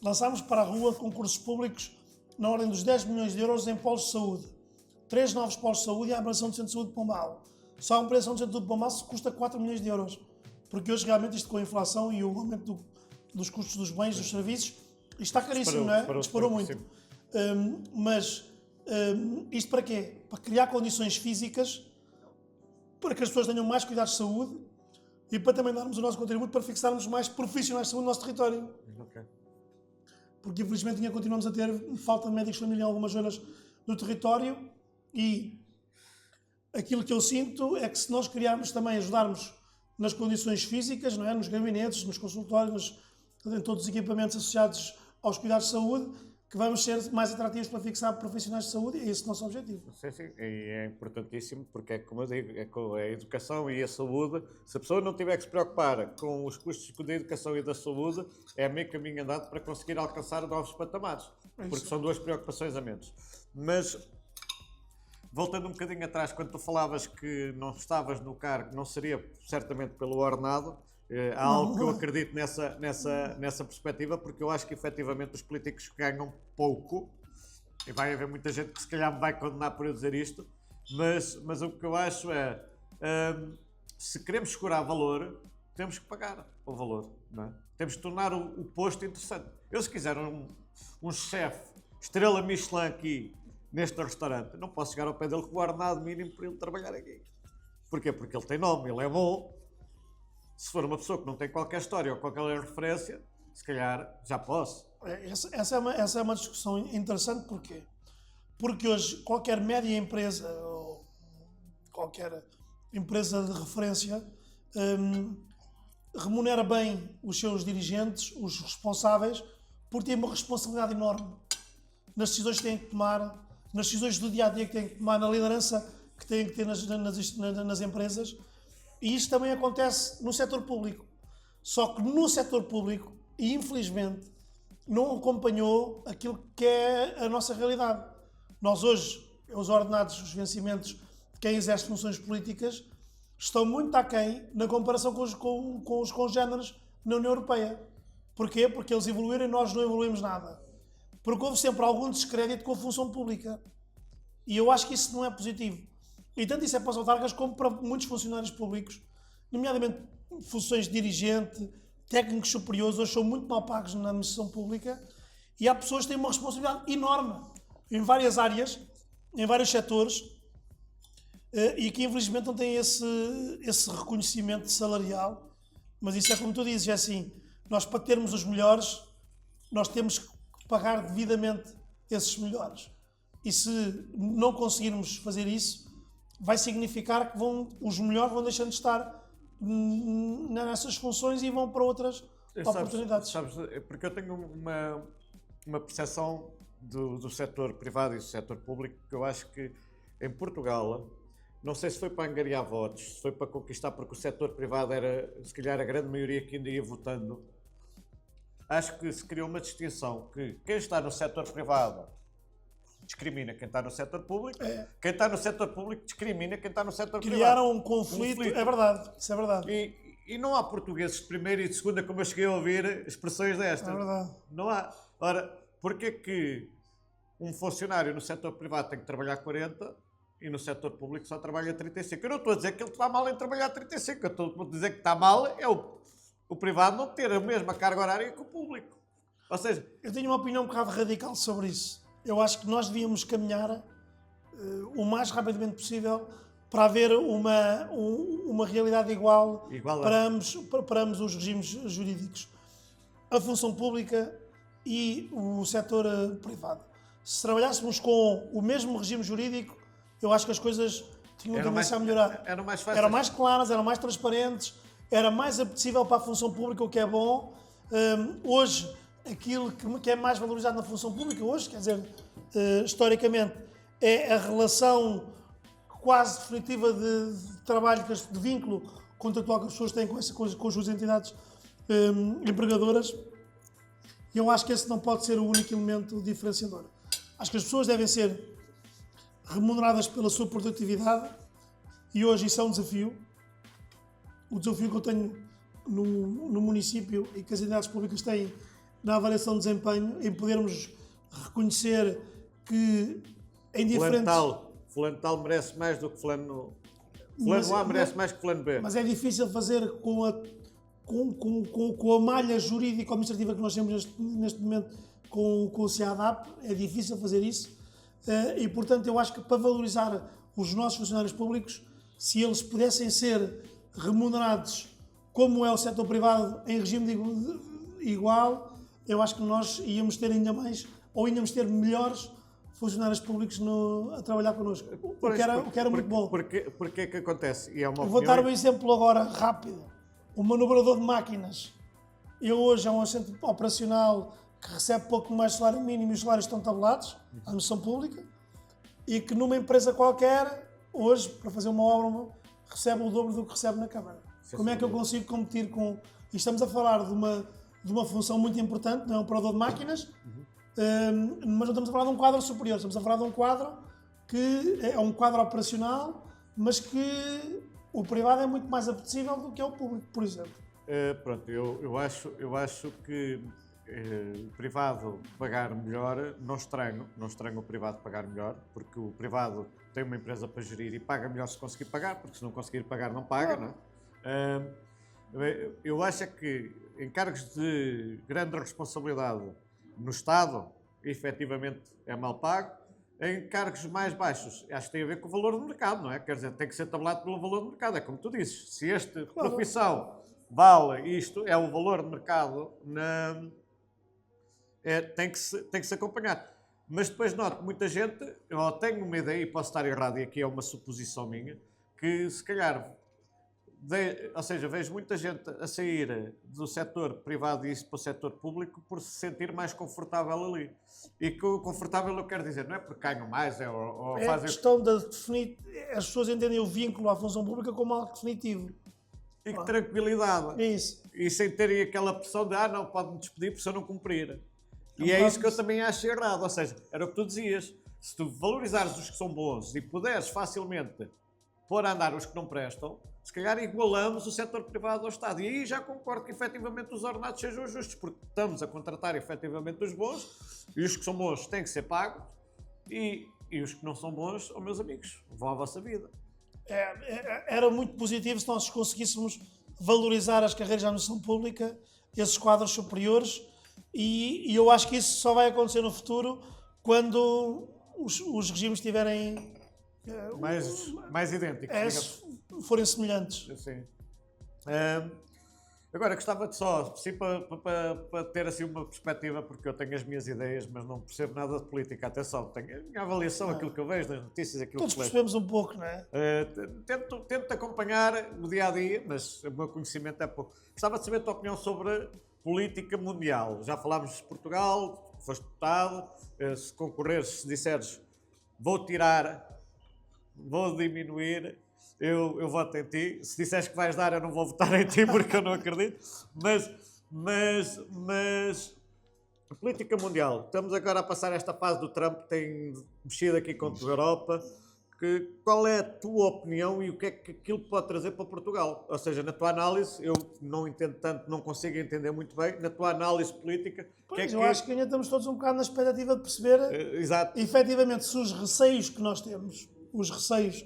Lançámos para a rua concursos públicos na ordem dos 10 milhões de euros em polos de saúde. 3 novos polos de saúde e a ampliação do Centro de Saúde de Pombal. Só a ampliação do Centro de Saúde de Pombal custa 4 milhões de euros. Porque hoje, realmente, isto com a inflação e o aumento dos custos dos bens, dos serviços, isto está caríssimo, não é? Disparou muito. Isto para quê? Para criar condições físicas para que as pessoas tenham mais cuidados de saúde e para também darmos o nosso contributo para fixarmos mais profissionais de saúde no nosso território. Okay. Porque infelizmente ainda continuamos a ter falta de médicos de família em algumas zonas do território e aquilo que eu sinto é que se nós criarmos também, ajudarmos nas condições físicas, não é? Nos gabinetes, nos consultórios, em todos os equipamentos associados aos cuidados de saúde, que vamos ser mais atrativos para fixar profissionais de saúde e é esse o nosso objetivo. Sim, sim, e é importantíssimo porque é como eu digo, é com a educação e a saúde, se a pessoa não tiver que se preocupar com os custos da educação e da saúde, é meio caminho andado para conseguir alcançar novos patamares, porque são duas preocupações a menos. Mas, voltando um bocadinho atrás, quando tu falavas que não estavas no cargo, não seria certamente pelo ordenado, há algo que eu acredito nessa perspectiva, porque eu acho que efetivamente os políticos ganham pouco, e vai haver muita gente que se calhar me vai condenar por eu dizer isto, mas o que eu acho é, se queremos segurar valor, temos que pagar o valor, não é? Temos que tornar o posto interessante. Eu, se quiser um chefe, estrela Michelin aqui, neste restaurante, não posso chegar ao pé dele com o ordenado mínimo para ele trabalhar aqui. Porquê? Porque ele tem nome, ele é bom. Se for uma pessoa que não tem qualquer história ou qualquer referência, se calhar já posso. Essa é uma discussão interessante, porquê? Porque hoje qualquer média empresa ou qualquer empresa de referência remunera bem os seus dirigentes, os responsáveis, porque têm uma responsabilidade enorme nas decisões que têm que tomar, nas decisões do dia-a-dia que têm que tomar, na liderança que têm que ter nas empresas. E isto também acontece no setor público. Só que no setor público, e infelizmente, não acompanhou aquilo que é a nossa realidade. Nós hoje, os ordenados, os vencimentos de quem exerce funções políticas, estão muito aquém na comparação com os congêneres na União Europeia. Porquê? Porque eles evoluíram e nós não evoluímos nada. Porque houve sempre algum descrédito com a função pública. E eu acho que isso não é positivo. E tanto isso é para as autarcas como para muitos funcionários públicos, nomeadamente funções de dirigente, técnicos superiores, hoje são muito mal pagos na administração pública e há pessoas que têm uma responsabilidade enorme em várias áreas, em vários setores e que infelizmente não têm esse reconhecimento salarial. Mas isso é como tu dizes, é assim, nós para termos os melhores, nós temos que pagar devidamente esses melhores. E se não conseguirmos fazer isso, vai significar que os melhores vão deixando de estar nessas funções e vão para outras oportunidades. Sabes, porque eu tenho uma percepção do setor privado e do setor público que eu acho que em Portugal, não sei se foi para angariar votos, se foi para conquistar, porque o setor privado era, se calhar, a grande maioria que ainda ia votando. Acho que se criou uma distinção que quem está no setor privado discrimina quem está no setor público, quem está no setor público discrimina quem está no setor privado. Criaram um conflito, é verdade, isso é verdade. E não há portugueses de primeira e de segunda, como eu cheguei a ouvir expressões destas. É verdade. Não há. Ora, porquê que um funcionário no setor privado tem que trabalhar 40 e no setor público só trabalha 35? Eu não estou a dizer que ele está mal em trabalhar 35, eu estou a dizer que está mal é o privado não ter a mesma carga horária que o público. Ou seja... Eu tenho uma opinião um bocado radical sobre isso. Eu acho que nós devíamos caminhar o mais rapidamente possível para haver uma realidade igual Igual a- para ambos os regimes jurídicos. A função pública e o setor privado. Se trabalhássemos com o mesmo regime jurídico, eu acho que as coisas tinham tendência a melhorar. Era mais fácil. Eram mais claras, eram mais transparentes, era mais apetecível para a função pública, o que é bom. Hoje, aquilo que é mais valorizado na função pública, hoje, quer dizer, historicamente, é a relação quase definitiva de trabalho, de vínculo contratual que as pessoas têm com as suas entidades empregadoras. E eu acho que esse não pode ser o único elemento diferenciador. Acho que as pessoas devem ser remuneradas pela sua produtividade e hoje isso é um desafio. O desafio que eu tenho no município e que as entidades públicas têm na avaliação de desempenho, em podermos reconhecer que em diferentes... Fulano tal merece mais do que fulano A merece mais que fulano B. Mas é difícil fazer com a malha jurídico-administrativa que nós temos neste momento com o CEADAP, é difícil fazer isso. E, portanto, eu acho que para valorizar os nossos funcionários públicos, se eles pudessem ser remunerados como é o setor privado em regime igual, eu acho que nós íamos ter ainda mais, ou íamos ter melhores funcionários públicos a trabalhar connosco, o que era muito bom. Porque é que acontece? E é uma Eu vou dar um exemplo agora rápido. O manobrador de máquinas. Eu hoje é um assistente operacional que recebe pouco mais salário mínimo e os salários estão tabulados, à administração pública, e que numa empresa qualquer, hoje, para fazer uma obra, recebe o dobro do que recebe na Câmara. Como é que eu consigo competir com... E estamos a falar de uma função muito importante, não é um operador de máquinas, mas não estamos a falar de um quadro superior, estamos a falar de um quadro que é um quadro operacional, mas que o privado é muito mais apetecível do que é o público, por exemplo. Pronto, eu acho que o privado pagar melhor, não estranho o privado pagar melhor, porque o privado tem uma empresa para gerir e paga melhor se conseguir pagar, porque se não conseguir pagar não paga, não é? Eu acho que em cargos de grande responsabilidade no Estado, efetivamente é mal pago. Em cargos mais baixos, acho que tem a ver com o valor do mercado, não é? Quer dizer, tem que ser tabulado pelo valor do mercado, é como tu dizes. Se esta profissão vale isto, é o valor de mercado, tem que se acompanhar. Mas depois noto muita gente, eu tenho uma ideia, e posso estar errado, e aqui é uma suposição minha, que se calhar, ou seja, vejo muita gente a sair do setor privado e isso para o setor público por se sentir mais confortável ali. E com confortável eu quero dizer, não é porque ganham mais, ou é fazem... a questão de definir, as pessoas entendem o vínculo à função pública como algo definitivo. E que tranquilidade. É isso. E sem terem aquela pressão de, não, pode-me despedir se eu não cumprir. E Não é isso pode- que eu também acho errado. Ou seja, era o que tu dizias. Se tu valorizares os que são bons e puderes facilmente pôr a andar os que não prestam, se calhar igualamos o setor privado ao Estado. E aí já concordo que efetivamente os ordenados sejam justos, porque estamos a contratar efetivamente os bons, e os que são bons têm que ser pagos, e os que não são bons, meus amigos, vão à vossa vida. Era muito positivo se nós conseguíssemos valorizar as carreiras de administração pública, esses quadros superiores, e eu acho que isso só vai acontecer no futuro quando os regimes estiverem Mais idênticos. forem semelhantes. Sim. Agora, gostava de só, sim, para ter assim uma perspectiva, porque eu tenho as minhas ideias, mas não percebo nada de política. Atenção, tenho a minha avaliação, aquilo que eu vejo nas notícias, aquilo Todos que leio. percebemos um pouco, não é? Tento acompanhar o dia-a-dia, mas o meu conhecimento é pouco. Gostava de saber a tua opinião sobre política mundial. Já falámos de Portugal, foste deputado, se concorreres, se disseres vou tirar, vou diminuir, eu voto em ti. Se disseres que vais dar, eu não vou votar em ti porque eu não acredito. Mas a política mundial, estamos agora a passar esta fase do Trump, tem mexido aqui contra a Europa. Qual é a tua opinião e o que é que aquilo pode trazer para Portugal? Ou seja, na tua análise, eu não entendo tanto, não consigo entender muito bem, na tua análise política... Pois, eu acho que ainda estamos todos um bocado na expectativa de perceber Exato. efetivamente se os receios que nós temos, os receios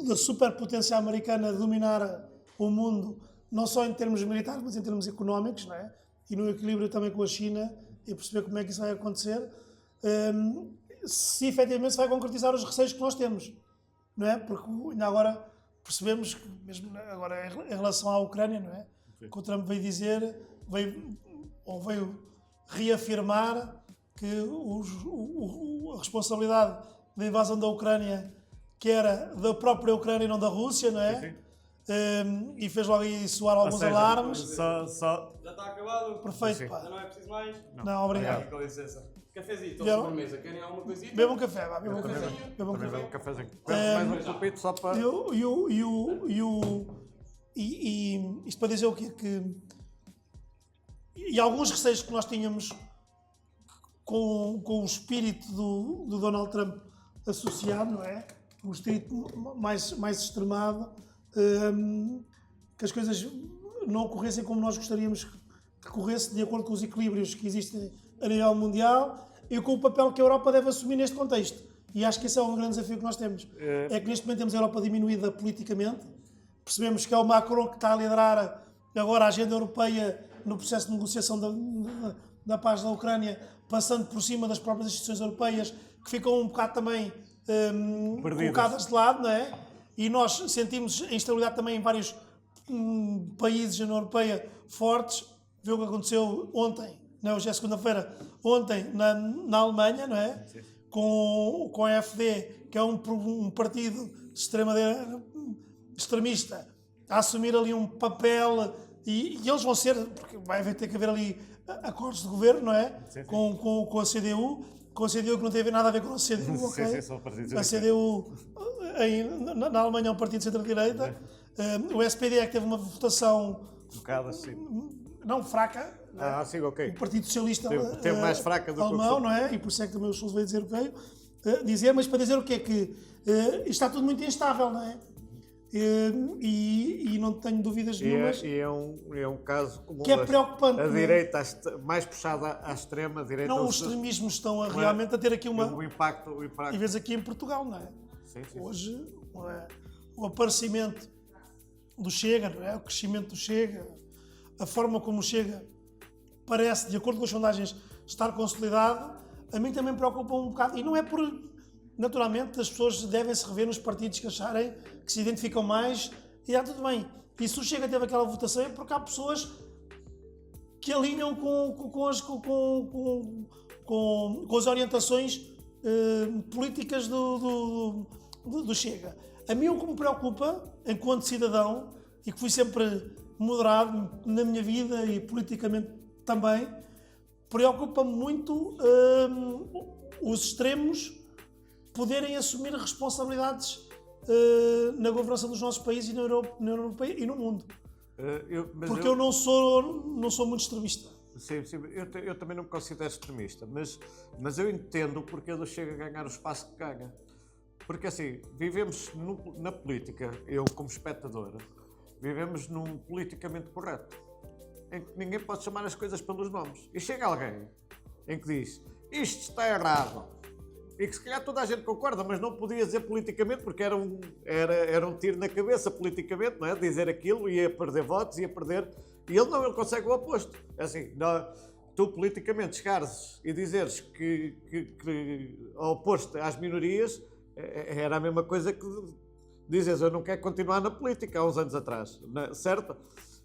da superpotência americana dominar o mundo, não só em termos militares, mas em termos económicos, não é? E no equilíbrio também com a China, e perceber como é que isso vai acontecer, se efetivamente se vai concretizar os receios que nós temos. não é? Porque ainda agora percebemos que, mesmo agora em relação à Ucrânia, não é? Que o Trump veio dizer, veio reafirmar que a responsabilidade da invasão da Ucrânia, que era da própria Ucrânia e não da Rússia, não é? Sim. E fez logo aí soar alguns seja, alarmes. Só... Já está acabado. Perfeito, Sim. pá. Já não é preciso mais. Não, obrigado. Com licença. Cafezinho, Bebam. ou sobremesa. Querem alguma coisinha? Bebam café, vá, bebam Também café. vai. Bebam Também café. vai um cafezinho. Peço mais um chupito só para... E isto para dizer o quê? E alguns receios que nós tínhamos com o espírito do Donald Trump associado, não é? Um espírito mais extremado, que as coisas não ocorressem como nós gostaríamos que corresse, de acordo com os equilíbrios que existem a nível mundial e com o papel que a Europa deve assumir neste contexto. E acho que esse é um grande desafio que nós temos. É que neste momento temos a Europa diminuída politicamente. Percebemos que é o Macron que está a liderar agora a agenda europeia no processo de negociação da paz da Ucrânia, passando por cima das próprias instituições europeias, que ficam um bocado também colocadas de lado, não é? E nós sentimos a instabilidade também em vários países da União Europeia fortes. Viu o que aconteceu ontem, não, hoje é segunda-feira, ontem na Alemanha, não é? Sim. Com a AfD, que é um partido de extremista, a assumir ali um papel, e eles vão ser, porque vai ter que haver ali acordos de governo, não é? Sim, sim. Com a CDU, que não tem nada a ver com a CDU, ok? Sim, são partidos A CDU na Alemanha é um partido de centro-direita. O SPD é que teve uma votação Um bocado assim. não fraca. Sim, ok. O Partido Socialista Teve mais fraca do que o alemão, que não é? E por isso é que também o Schulz veio dizer o que veio dizer, mas para dizer o quê? Que isto está tudo muito instável, não é? E não tenho dúvidas nenhumas. E é um caso comum. Que é preocupante, A não é? direita, mais puxada à extrema direita. Não, os extremismos estão realmente a ter aqui O impacto. E vês aqui em Portugal, não é? Sim, sim. Hoje, não é? O aparecimento do Chega, não é? O crescimento do Chega, a forma como o Chega parece, de acordo com as sondagens, estar consolidado, a mim também preocupa um bocado. E não é por... Naturalmente, as pessoas devem se rever nos partidos que acharem que se identificam mais e está tudo bem. E se o Chega teve aquela votação é porque há pessoas que alinham com as orientações políticas do Chega. A mim o que me preocupa, enquanto cidadão, e que fui sempre moderado na minha vida e politicamente também, preocupa-me muito os extremos poderem assumir responsabilidades na governação dos nossos países e na União Europeia e no mundo. Porque eu não sou muito extremista. Sim, eu também não me considero extremista, mas eu entendo o porquê do Chega a ganhar o espaço que ganha. Porque assim, vivemos na política, eu como espectador, vivemos num politicamente correto, em que ninguém pode chamar as coisas pelos nomes. E chega alguém em que diz, isto está errado, e que se calhar toda a gente concorda, mas não podia dizer politicamente, porque era um tiro na cabeça politicamente, não é? Dizer aquilo, ia perder votos, ia perder... E ele consegue o oposto. É assim, tu politicamente chegares e dizeres que ao oposto às minorias, era a mesma coisa que dizes, eu não quero continuar na política há uns anos atrás, certo?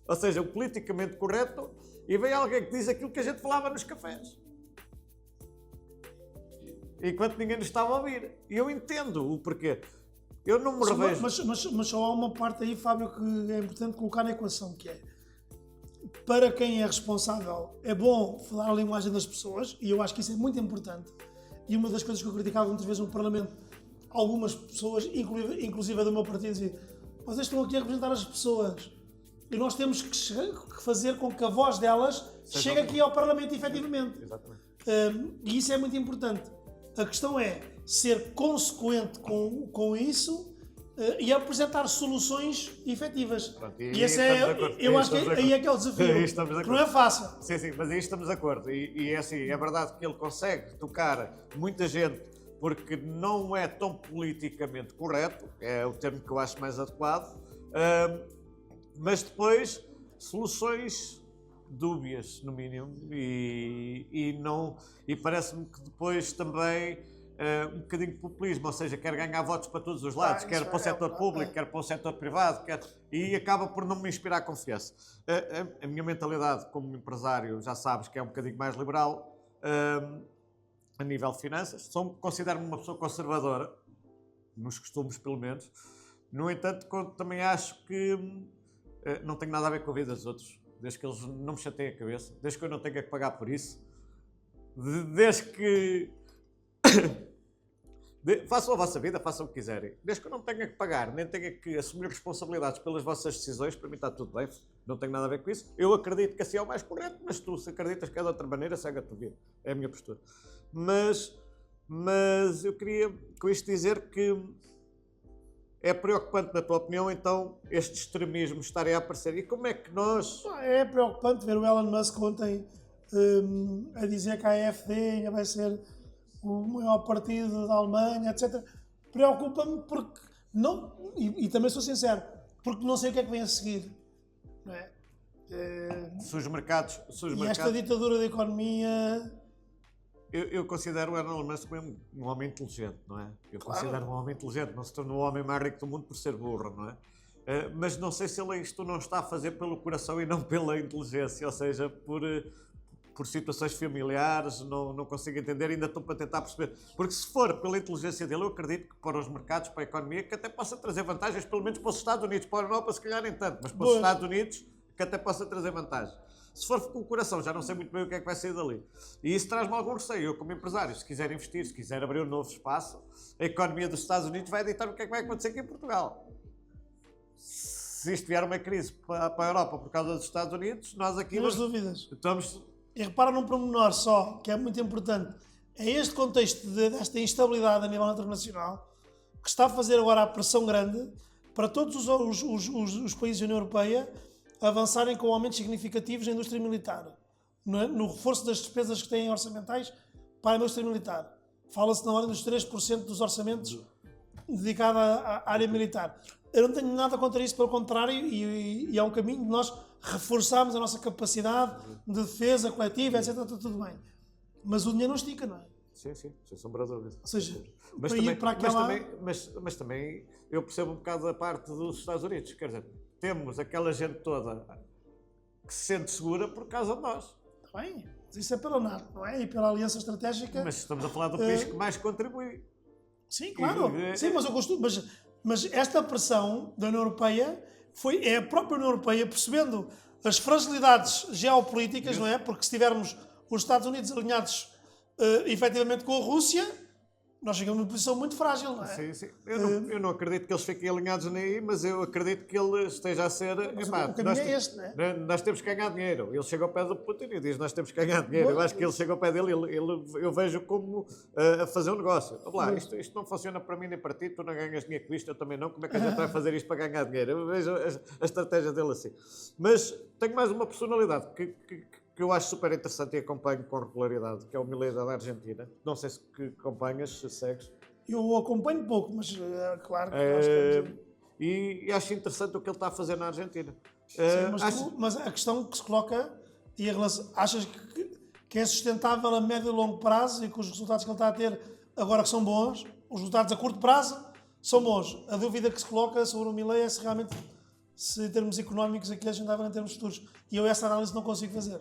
Ou seja, o politicamente correto, e vem alguém que diz aquilo que a gente falava nos cafés. Enquanto ninguém nos estava a ouvir. E eu entendo o porquê. Eu não me revejo... Mas só há uma parte aí, Fábio, que é importante colocar na equação, que é, para quem é responsável, é bom falar a linguagem das pessoas, e eu acho que isso é muito importante. E uma das coisas que eu criticava muitas vezes no Parlamento, algumas pessoas, inclusive do meu partido, diziam, vocês estão aqui a representar as pessoas, e nós temos que fazer com que a voz delas chegue aqui ao Parlamento, efetivamente. Exatamente. E isso é muito importante. A questão é ser consequente com isso e apresentar soluções efetivas. Pronto, e esse eu acho que aí é que é o desafio. Que não é fácil. Sim, mas aí estamos de acordo. E é assim, é verdade que ele consegue tocar muita gente porque não é tão politicamente correto, é o termo que eu acho mais adequado, mas depois soluções dúbias, no mínimo, e parece-me que depois também um bocadinho de populismo, ou seja, quer ganhar votos para todos os lados, quer para o setor público, quer para o setor privado, e acaba por não me inspirar confiança. A minha mentalidade como empresário, já sabes que é um bocadinho mais liberal, a nível de finanças. Considero-me uma pessoa conservadora, nos costumes pelo menos. No entanto, também acho que não tenho nada a ver com a vida dos outros, desde que eles não me chateiem a cabeça, desde que eu não tenha que pagar por isso, desde que façam a vossa vida, façam o que quiserem, desde que eu não tenha que pagar, nem tenha que assumir responsabilidades pelas vossas decisões, para mim está tudo bem, não tenho nada a ver com isso. Eu acredito que assim é o mais correto, mas tu, se acreditas que é de outra maneira, segue a tua vida, é a minha postura. Mas eu queria com isto dizer que é preocupante, na tua opinião, então, estes extremismos estarem a aparecer. E como é que nós... É preocupante ver o Elon Musk ontem a dizer que a AfD ainda vai ser o maior partido da Alemanha, etc. Preocupa-me porque não, e também sou sincero, porque não sei o que é que vem a seguir. Não é? Se os mercados... Esta ditadura da economia... Eu considero o Elon Musk um homem inteligente, não é? Eu considero um homem inteligente, não se tornou o homem mais rico do mundo por ser burro, não é? Mas não sei se ele isto não está a fazer pelo coração e não pela inteligência, ou seja, por situações familiares, não consigo entender, ainda estou para tentar perceber. Porque se for pela inteligência dele, eu acredito que para os mercados, para a economia, que até possa trazer vantagens, pelo menos para os Estados Unidos, para a Europa se calhar nem tanto, mas para os Estados Unidos, que até possa trazer vantagem. Se for com o coração, já não sei muito bem o que é que vai sair dali. E isso traz-me algum receio. Eu, como empresário, se quiser investir, se quiser abrir um novo espaço, a economia dos Estados Unidos vai ditar o que é que vai acontecer aqui em Portugal. Se isto vier uma crise para a Europa por causa dos Estados Unidos, nós aqui... Não dúvidas. Estamos... E repara num pormenor só, que é muito importante. É este contexto desta instabilidade a nível internacional que está a fazer agora a pressão grande para todos os países da União Europeia avançarem com aumentos significativos na indústria militar, no reforço das despesas que têm orçamentais para a indústria militar. Fala-se na ordem dos 3% dos orçamentos dedicados à área militar. Eu não tenho nada contra isso, pelo contrário, e é um caminho de nós reforçarmos a nossa capacidade de defesa coletiva, etc. Tudo bem. Mas o dinheiro não estica, não é? Sim, sem sombra de dúvida. Ou seja, mas também eu percebo um bocado a parte dos Estados Unidos. Quer dizer, temos aquela gente toda que se sente segura por causa de nós. Está bem, mas isso é pela NATO, não é? E pela aliança estratégica. Mas estamos a falar do país que mais contribui. Sim, claro. Sim, mas esta pressão da União Europeia é a própria União Europeia percebendo as fragilidades geopolíticas, não é? Porque se tivermos os Estados Unidos alinhados efetivamente com a Rússia, nós chegamos numa posição muito frágil, não é? Sim. Eu não acredito que eles fiquem alinhados nem aí, mas eu acredito que ele esteja a ser... o caminho é este, não é? Nós temos que ganhar dinheiro. Ele chega ao pé do Putin e diz, nós temos que ganhar dinheiro. Eu acho que ele chega ao pé dele, eu vejo como a fazer um negócio. Lá, isto não funciona para mim nem para ti, tu não ganhas dinheiro com isto, eu também não. Como é que a gente vai fazer isto para ganhar dinheiro? Eu vejo a estratégia dele assim. Mas tenho mais uma personalidade que eu acho super interessante e acompanho com regularidade, que é o Milei da Argentina. Não sei se acompanhas, se segues. Eu acompanho pouco, mas claro que nós temos... E acho interessante o que ele está a fazer na Argentina. Sim, mas a questão que se coloca, e achas que é sustentável a médio e longo prazo e com os resultados que ele está a ter agora que são bons, os resultados a curto prazo são bons. A dúvida que se coloca sobre o Milei é se realmente, se em termos económicos, aquilo é sustentável em termos futuros. E eu essa análise não consigo fazer.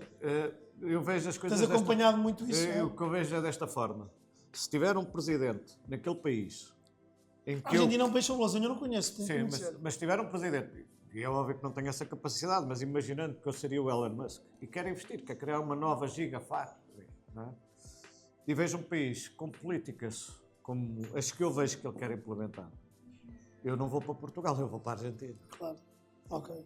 Eu vejo as coisas... Tens acompanhado muito isso? O que eu vejo é desta forma. Se tiver um presidente naquele país em que a Argentina é um país fabuloso, eu não conheço. Sim, mas se tiver um presidente, e é óbvio que não tem essa capacidade, mas imaginando que eu seria o Elon Musk, e quer investir, quer criar uma nova gigafactory, não é? E vejo um país com políticas como as que eu vejo que ele quer implementar, eu não vou para Portugal, eu vou para a Argentina. Claro, ok.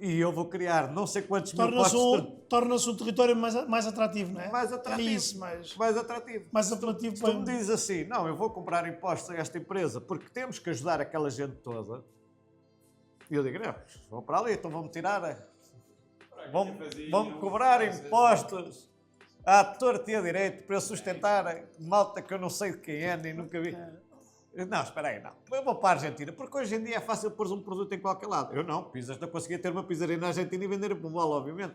E eu vou criar não sei quantos mil postos... Torna-se um território mais atrativo, não é? Mais atrativo. É isso, mais atrativo. Mais atrativo. Se tu me dizes assim, não, eu vou comprar impostos a esta empresa porque temos que ajudar aquela gente toda, e eu digo, não, vou para ali, então vão-me tirar... Vão-me cobrar impostos à torta e à direito para eu sustentar malta que eu não sei de quem é, nem nunca vi... Não, espera aí, não. Eu vou para a Argentina, porque hoje em dia é fácil pôr um produto em qualquer lado. Eu não, pizzas, não conseguia ter uma pizzaria na Argentina e vender por bola, obviamente,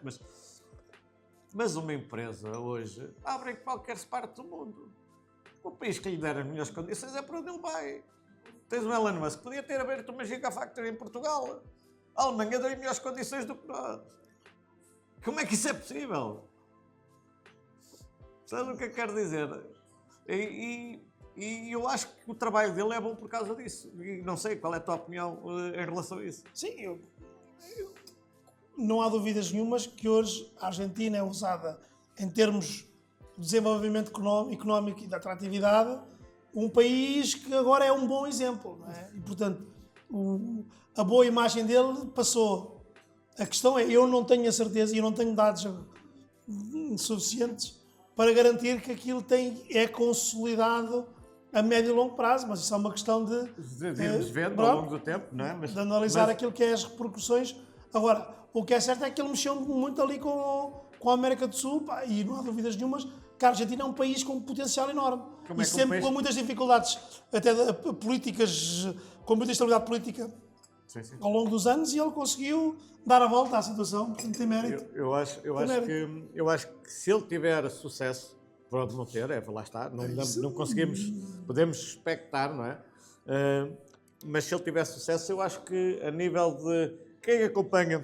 mas uma empresa hoje abre em qualquer parte do mundo. O país que lhe der as melhores condições é para onde ele vai. Tens o Elon Musk, podia ter aberto uma Gigafactory em Portugal. A Alemanha deu-lhe melhores condições do que nós. Como é que isso é possível? Sabe o que eu quero dizer? E eu acho que o trabalho dele é bom por causa disso. E não sei qual é a tua opinião em relação a isso. Sim, não há dúvidas nenhumas que hoje a Argentina é usada em termos de desenvolvimento económico e de atratividade, um país que agora é um bom exemplo, não é? E, portanto, a boa imagem dele passou. A questão é, eu não tenho a certeza e eu não tenho dados suficientes para garantir que aquilo é consolidado a médio e longo prazo, mas isso é uma questão de irmos vendo ao longo do tempo, não é? De analisar aquilo que é as repercussões. Agora, o que é certo é que ele mexeu muito ali com a América do Sul, pá, e não há dúvidas nenhumas que a Argentina é um país com um potencial enorme. Como E é que sempre com muitas dificuldades, até políticas, com muita instabilidade política Sim. ao longo dos anos, e ele conseguiu dar a volta à situação, portanto tem mérito. Eu acho que se ele tiver sucesso, pode não ter, lá está, não conseguimos, podemos expectar, não é? Mas se ele tiver sucesso, eu acho que a nível de quem acompanha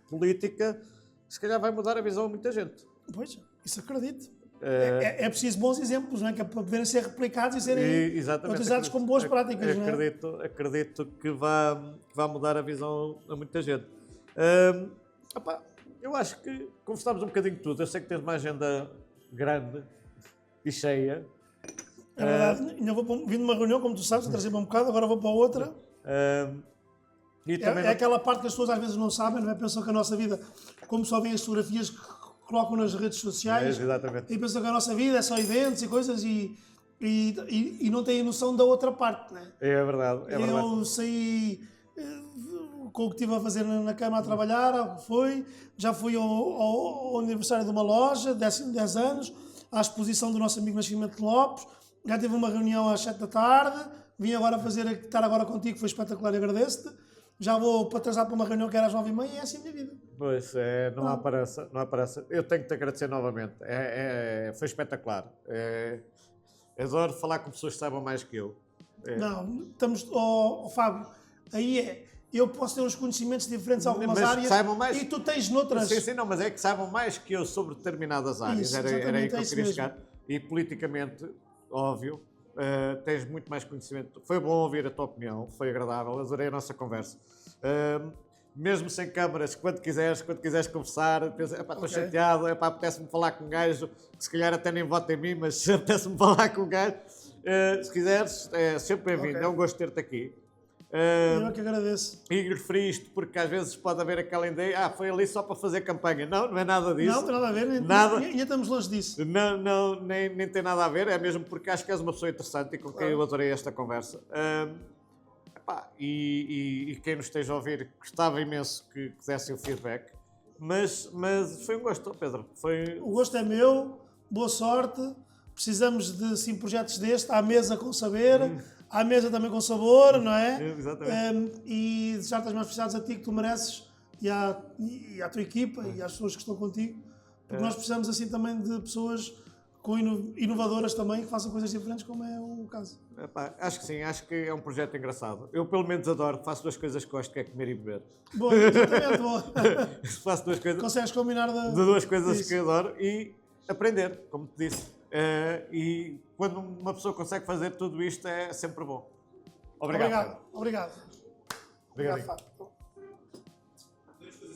política, se calhar vai mudar a visão a muita gente. Pois, isso acredito. É preciso bons exemplos, não é? Que é para poderem ser replicados e serem utilizados como boas práticas. Acredito que vá mudar a visão a muita gente. Eu acho que conversámos um bocadinho de tudo. Eu sei que tens uma agenda grande e cheia. É verdade. Ainda vou vir numa reunião, como tu sabes, atrasei-me um bocado, agora vou para outra. É aquela parte que as pessoas às vezes não sabem, não é? Pensam que a nossa vida, como só vêem as fotografias que colocam nas redes sociais, e pensam que a nossa vida é só eventos e coisas e não têm noção da outra parte, não é? É verdade. Eu saí com o que estive a fazer na cama a trabalhar, já fui ao aniversário de uma loja, 10 anos, à exposição do nosso amigo Nascimento Lopes, já tive uma reunião às 7 da tarde, vim agora estar agora contigo, foi espetacular e agradeço-te. Já vou para atrasar para uma reunião que era às 9h30 e é assim a minha vida. Pois, não há pressa. Eu tenho que te agradecer novamente. Foi espetacular. Adoro falar com pessoas que saibam mais que eu. Não, estamos... Fábio, aí eu posso ter uns conhecimentos diferentes em algumas áreas e tu tens noutras. Sim, não, mas é que saibam mais que eu sobre determinadas áreas. Isso, era aí que eu queria mesmo. chegar. E politicamente, óbvio, tens muito mais conhecimento. Foi bom ouvir a tua opinião, foi agradável, adorei a nossa conversa. Mesmo sem câmaras, quando quiseres conversar, estou chateado, apetece-me falar com um gajo que se calhar até nem vota em mim, mas apetece-me falar com um gajo. Se quiseres, é sempre bem-vindo, é um gosto ter-te aqui. Eu que agradeço. E referi isto porque às vezes pode haver aquela ideia, foi ali só para fazer campanha. Não é nada disso. Não tem nada a ver, nada. Ainda estamos longe disso. Não, nem tem nada a ver, é mesmo porque acho que és uma pessoa interessante e com quem eu adorei esta conversa. E quem nos esteja a ouvir, gostava imenso que desse o feedback, mas foi um gosto, Pedro. O gosto é meu, boa sorte, precisamos de sim projetos deste, à mesa com saber, à mesa também com sabor, não é? Exatamente. E desejar-te as mais felicidades a ti que tu mereces e à tua equipa e às pessoas que estão contigo, porque nós precisamos assim também de pessoas inovadoras também, que façam coisas diferentes, como é o caso. Acho que sim, acho que é um projeto engraçado. Eu pelo menos adoro, faço duas coisas que gosto, que é comer e beber. Bom, exatamente, bom. Faço duas coisas. Consegues combinar de duas coisas que adoro e aprender, como te disse. E quando uma pessoa consegue fazer tudo isto é sempre bom. Obrigado. Obrigado. Obrigado.